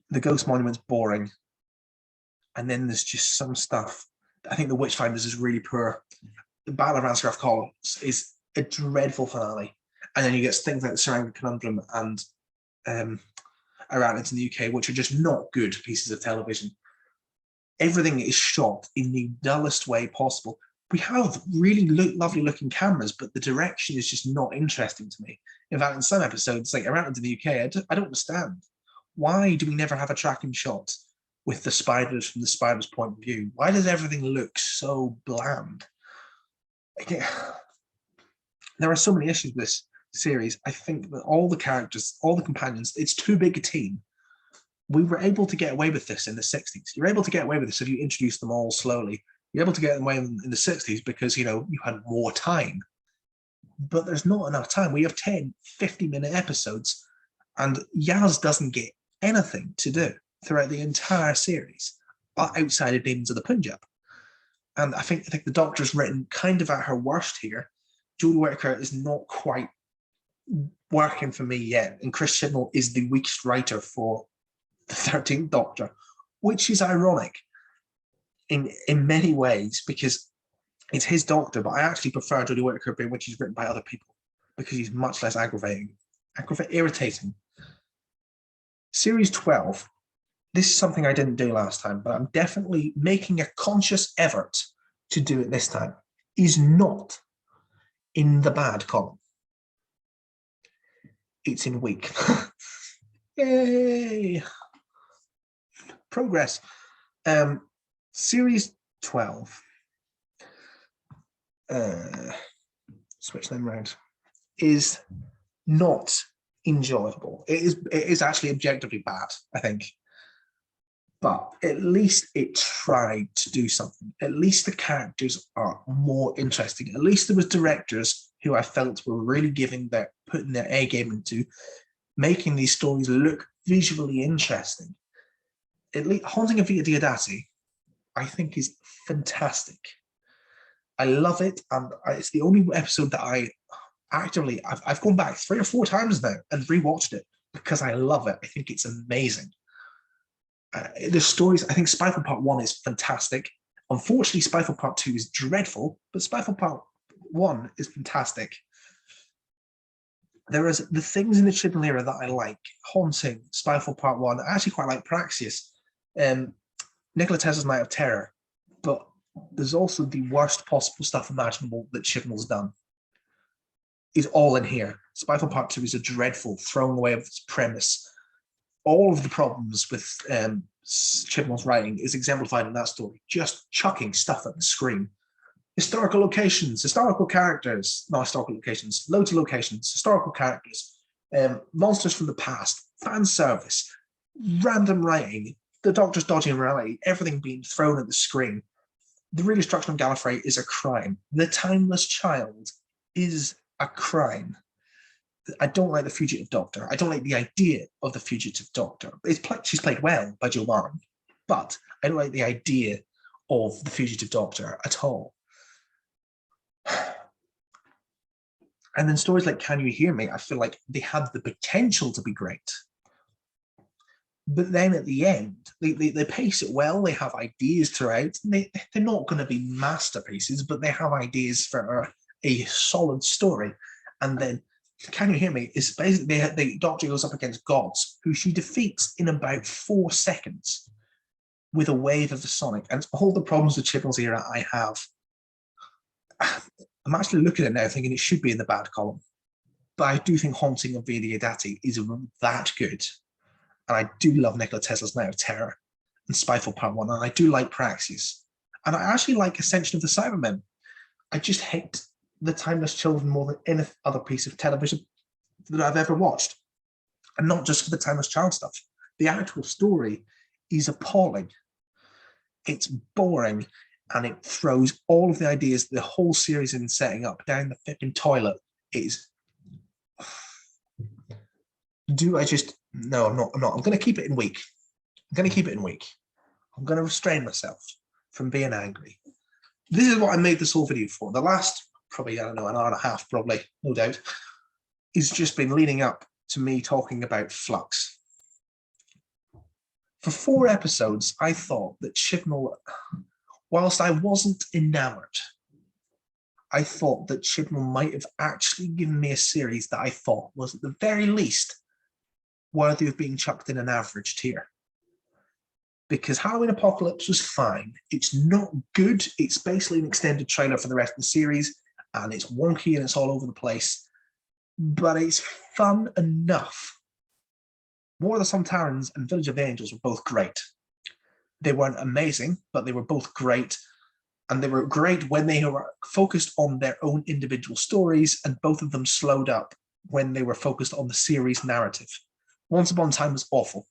The Ghost Monument's boring. And then there's just some stuff. I think The Witchfinders is really poor. The Battle of Ranscraft College is a dreadful finale. And then you get things like the Saranga Conundrum and Around It in the UK, which are just not good pieces of television. Everything is shot in the dullest way possible. We have really lovely looking cameras, but the direction is just not interesting to me. In fact, in some episodes, like Around It in the UK, I don't understand. Why do we never have a tracking shot with the spiders from the spider's point of view? Why does everything look so bland? There are so many issues with this series. I think that all the characters, all the companions, it's too big a team. We were able to get away with this in the 60s. You're able to get away with this if you introduce them all slowly. You're able to get away in the 60s because, you had more time. But there's not enough time. We have 10, 50-minute episodes, and Yaz doesn't get anything to do throughout the entire series outside of Demons of the Punjab. And I think the Doctor's written kind of at her worst here. Jodie Whittaker is not quite working for me yet, and Chris Chibnall is the weakest writer for the 13th Doctor, which is ironic in many ways because it's his Doctor, but I actually prefer Jodie Whittaker being which is written by other people because he's much less irritating. Series 12, this is something I didn't do last time, but I'm definitely making a conscious effort to do it this time, is not in the bad column. It's in weak. Yay! Progress. Series 12. Switch them around. Is not enjoyable. It is actually objectively bad, I think. But at least it tried to do something. At least the characters are more interesting. At least there was directors who I felt were really putting their A game into making these stories look visually interesting. At least Haunting of Vita Diodati, I think, is fantastic. I love it, and it's the only episode that I've gone back 3 or 4 times now and rewatched it because I love it. I think it's amazing. The stories, I think Spyfall Part 1 is fantastic. Unfortunately, Spyfall Part 2 is dreadful, but Spyfall Part 1 is fantastic. There is the things in the Chibnall era that I like. Haunting, Spyfall Part 1. I actually quite like Praxeus. Nikola Tesla's Night of Terror. But there's also the worst possible stuff imaginable that Chibnall's done. Is all in here. Spyfall Part 2 is a dreadful throwing away of its premise. All of the problems with Chibnall's writing is exemplified in that story. Just chucking stuff at the screen. Historical locations, historical characters, not historical locations, loads of locations, historical characters, monsters from the past, fan service, random writing, the Doctor's dodging reality, everything being thrown at the screen. The redestruction of Gallifrey is a crime. The Timeless Child is a crime. I don't like the Fugitive Doctor. I don't like the idea of the Fugitive Doctor. She's played well by Jo Martin, but I don't like the idea of the Fugitive Doctor at all. And then stories like Can You Hear Me, I feel like they had the potential to be great. But then at the end, they pace it well. They have ideas throughout. They're not going to be masterpieces, but they have ideas for a solid story. And then Can You Hear Me is basically the Doctor goes up against gods, who she defeats in about 4 seconds with a wave of the sonic. And all the problems with Chibnall's era I have. I'm actually looking at it now thinking it should be in the bad column. But I do think Haunting of Vita Diodati is that good. And I do love Nikola Tesla's Night of Terror and Spyfall Part 1. And I do like Praxeus. And I actually like Ascension of the Cybermen. I just hate The Timeless Children more than any other piece of television that I've ever watched. And not just for the Timeless Child stuff. The actual story is appalling. It's boring. And it throws all of the ideas the whole series in setting up down the flipping toilet. No, I'm not. I'm going to keep it in weak. I'm going to restrain myself from being angry. This is what I made this whole video for. The last, probably, I don't know, an hour and a half, probably, no doubt, is just been leading up to me talking about Flux. For 4 episodes, I thought that Chibnall, whilst I wasn't enamored, I thought that Chibnall might have actually given me a series that I thought was at the very least worthy of being chucked in an average tier. Because Halloween Apocalypse was fine. It's not good. It's basically an extended trailer for the rest of the series, and it's wonky and it's all over the place. But it's fun enough. War of the Sontarans and Village of Angels were both great. They weren't amazing, but they were both great. And they were great when they were focused on their own individual stories, and both of them slowed up when they were focused on the series narrative. Once Upon a Time was awful.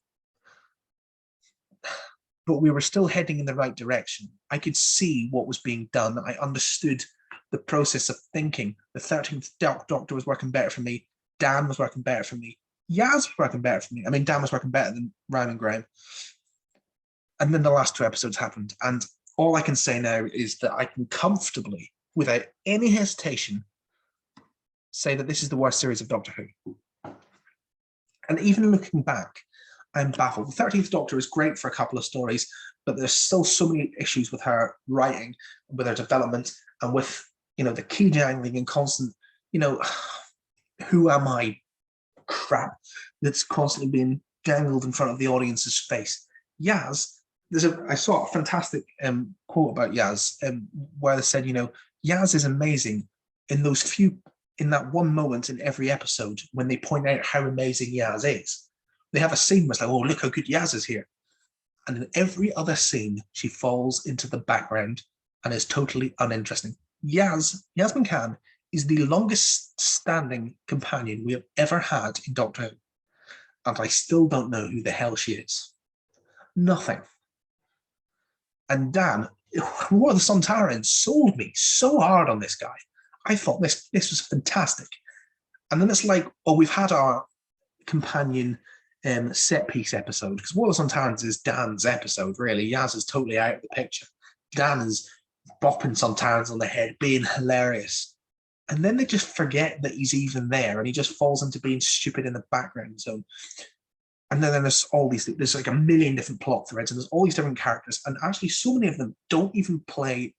But we were still heading in the right direction. I could see what was being done. I understood the process of thinking. The 13th Doctor was working better for me. Dan was working better for me. Yaz was working better for me. I mean, Dan was working better than Ryan and Graham. And then the last 2 episodes happened. And all I can say now is that I can comfortably, without any hesitation, say that this is the worst series of Doctor Who. And even looking back, I'm baffled. The 13th Doctor is great for a couple of stories, but there's still so many issues with her writing, with her development, and with, the key jangling and constant, who am I crap that's constantly being dangled in front of the audience's face. Yaz, I saw a fantastic quote about Yaz where they said, Yaz is amazing in that one moment in every episode when they point out how amazing Yaz is. They have a scene where it's like, oh, look how good Yaz is here. And in every other scene, she falls into the background and is totally uninteresting. Yasmin Khan is the longest standing companion we have ever had in Doctor Who. And I still don't know who the hell she is. Nothing. And Dan, War of the Sontarans sold me so hard on this guy. I thought this was fantastic. And then it's like, oh, we've had our companion set piece episode, because War of the Sontarans is Dan's episode, really. Yaz is totally out of the picture. Dan is bopping Sontarans on the head, being hilarious. And then they just forget that he's even there, and he just falls into being stupid in the background zone. And then there's there's like a million different plot threads, and there's all these different characters, and actually so many of them don't even play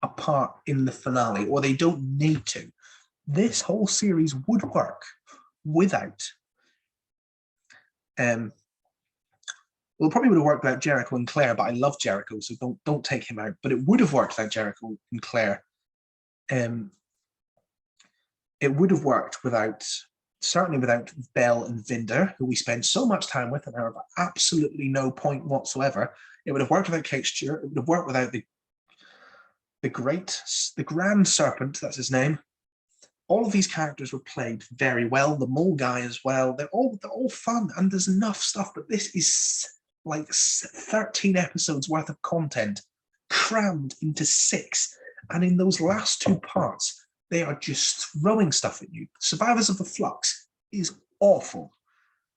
a part in the finale, or they don't need to. This whole series would work without well, it probably would have worked without Jericho and Claire, but I love Jericho, so don't take him out. But it would have worked without Jericho and Claire. It would have worked certainly without Belle and Vinder, who we spend so much time with and are of absolutely no point whatsoever. It would have worked without Kate Stewart. It would have worked without the Grand Serpent, that's his name. All of these characters were played very well. The mole guy as well. They're all fun, and there's enough stuff. But this is like 13 episodes worth of content crammed into 6, and in those last 2 parts, they are just throwing stuff at you. Survivors of the Flux is awful.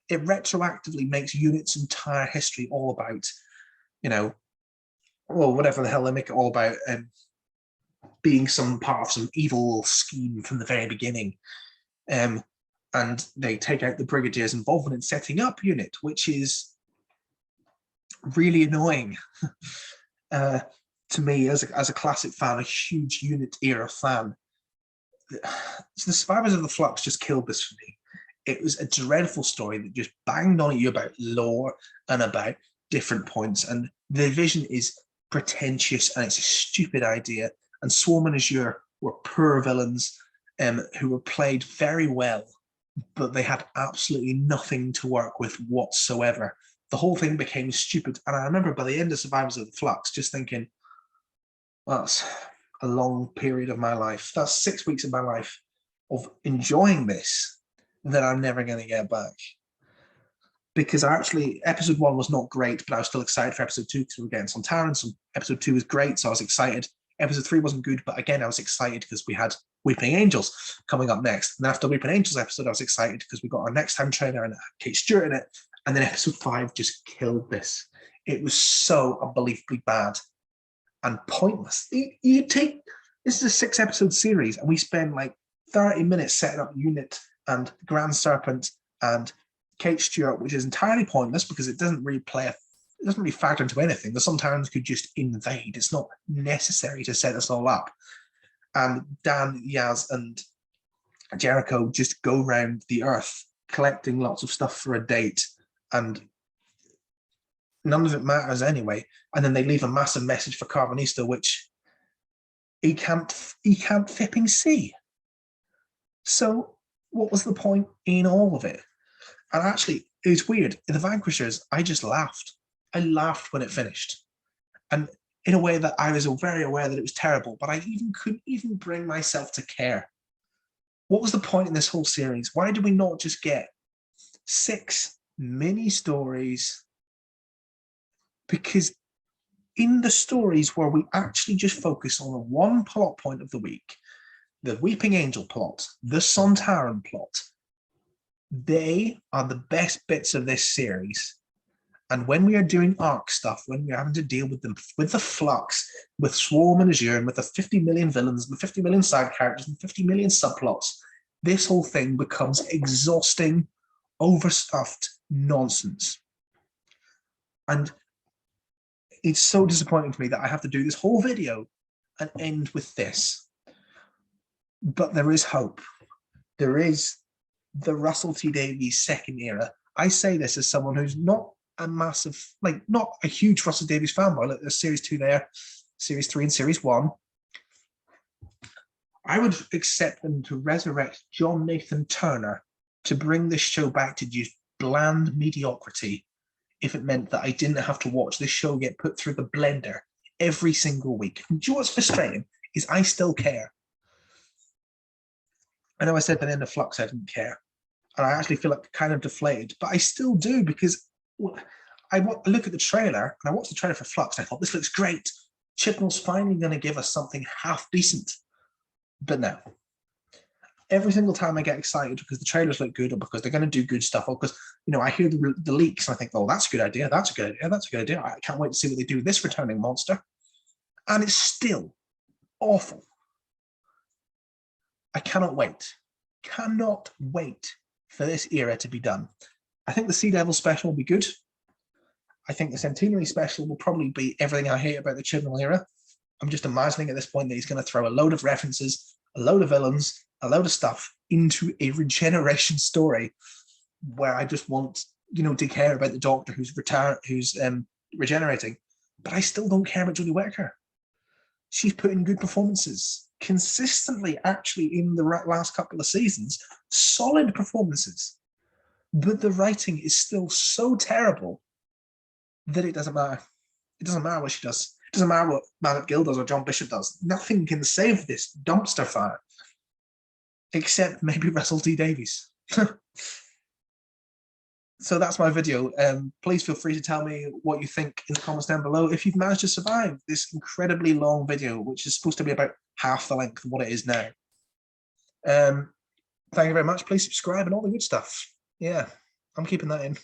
It retroactively makes Unit's entire history all about, whatever the hell they make it all about. Being some part of some evil scheme from the very beginning. And they take out the Brigadier's involvement in setting up Unit, which is really annoying to me as a classic fan, a huge Unit era fan. So the Survivors of the Flux just killed this for me. It was a dreadful story that just banged on at you about lore and about different points. And the vision is pretentious and it's a stupid idea. And Swarm and Azure were poor villains who were played very well, but they had absolutely nothing to work with whatsoever. The whole thing became stupid. And I remember by the end of Survivors of the Flux, just thinking, well, that's a long period of my life. That's 6 weeks of my life of enjoying this that I'm never going to get back. Because episode 1 was not great, but I was still excited for episode 2 because we were getting some Sontarans. So episode 2 was great, so I was excited. Episode 3 wasn't good, but again, I was excited because we had Weeping Angels coming up next. And after Weeping Angels episode, I was excited because we got our next time trailer and Kate Stewart in it. And then episode 5 just killed this. It was so unbelievably bad and pointless. This is a 6-episode series, and we spend like 30 minutes setting up Unit and Grand Serpent and Kate Stewart, which is entirely pointless because it doesn't really factor into anything. The Sontarans could just invade. It's not necessary to set us all up. And Dan, Yaz, and Jericho just go around the earth collecting lots of stuff for a date, and none of it matters anyway. And then they leave a massive message for Carbonista, which he can't flipping see. So what was the point in all of it? And actually, it was weird. In the Vanquishers, I just laughed. I laughed when it finished. And in a way that I was very aware that it was terrible, but I couldn't even bring myself to care. What was the point in this whole series? Why did we not just get 6 mini stories? Because in the stories where we actually just focus on the one plot point of the week, the Weeping Angel plot, the Sontaran plot, they are the best bits of this series. And when we are doing arc stuff, when we're having to deal with them, with the Flux, with Swarm and Azure, and with the 50 million villains, and the 50 million side characters, and 50 million subplots, this whole thing becomes exhausting, overstuffed nonsense. And it's so disappointing to me that I have to do this whole video and end with this. But there is hope. There is the Russell T Davies second era. I say this as someone who's not a massive, like, not a huge Russell Davies fan, but there's Series 2 there, Series 3 and Series 1. I would accept them to resurrect John Nathan Turner to bring this show back to just bland mediocrity if it meant that I didn't have to watch this show get put through the blender every single week. And do you know what's frustrating is I still care. I know I said by the end of Flux I didn't care. And I actually feel like kind of deflated, but I still do because I look at the trailer and I watched the trailer for Flux and I thought, this looks great. Chibnall's finally going to give us something half decent. But no. Every single time I get excited because the trailers look good or because they're going to do good stuff or because, you know, I hear the leaks and I think, oh, that's a good idea. That's a good idea. That's a good idea. I can't wait to see what they do with this returning monster. And it's still awful. I cannot wait. Cannot wait for this era to be done. I think the Sea Devil special will be good. I think the Centenary special will probably be everything I hate about the Chibnall era. I'm just imagining at this point that he's going to throw a load of references, a load of villains, a load of stuff into a regeneration story where I just want, you know, to care about the Doctor who's regenerating, but I still don't care about Jodie Whittaker. She's put in good performances consistently, actually, in the last couple of seasons, solid performances, but the writing is still so terrible that it doesn't matter. It doesn't matter what she does. It doesn't matter what Matt Gill does or John Bishop does. Nothing can save this dumpster fire, except maybe Russell T Davies. So that's my video. Please feel free to tell me what you think in the comments down below. If you've managed to survive this incredibly long video, which is supposed to be about half the length of what it is now. Thank you very much. Please subscribe and all the good stuff. Yeah, I'm keeping that in.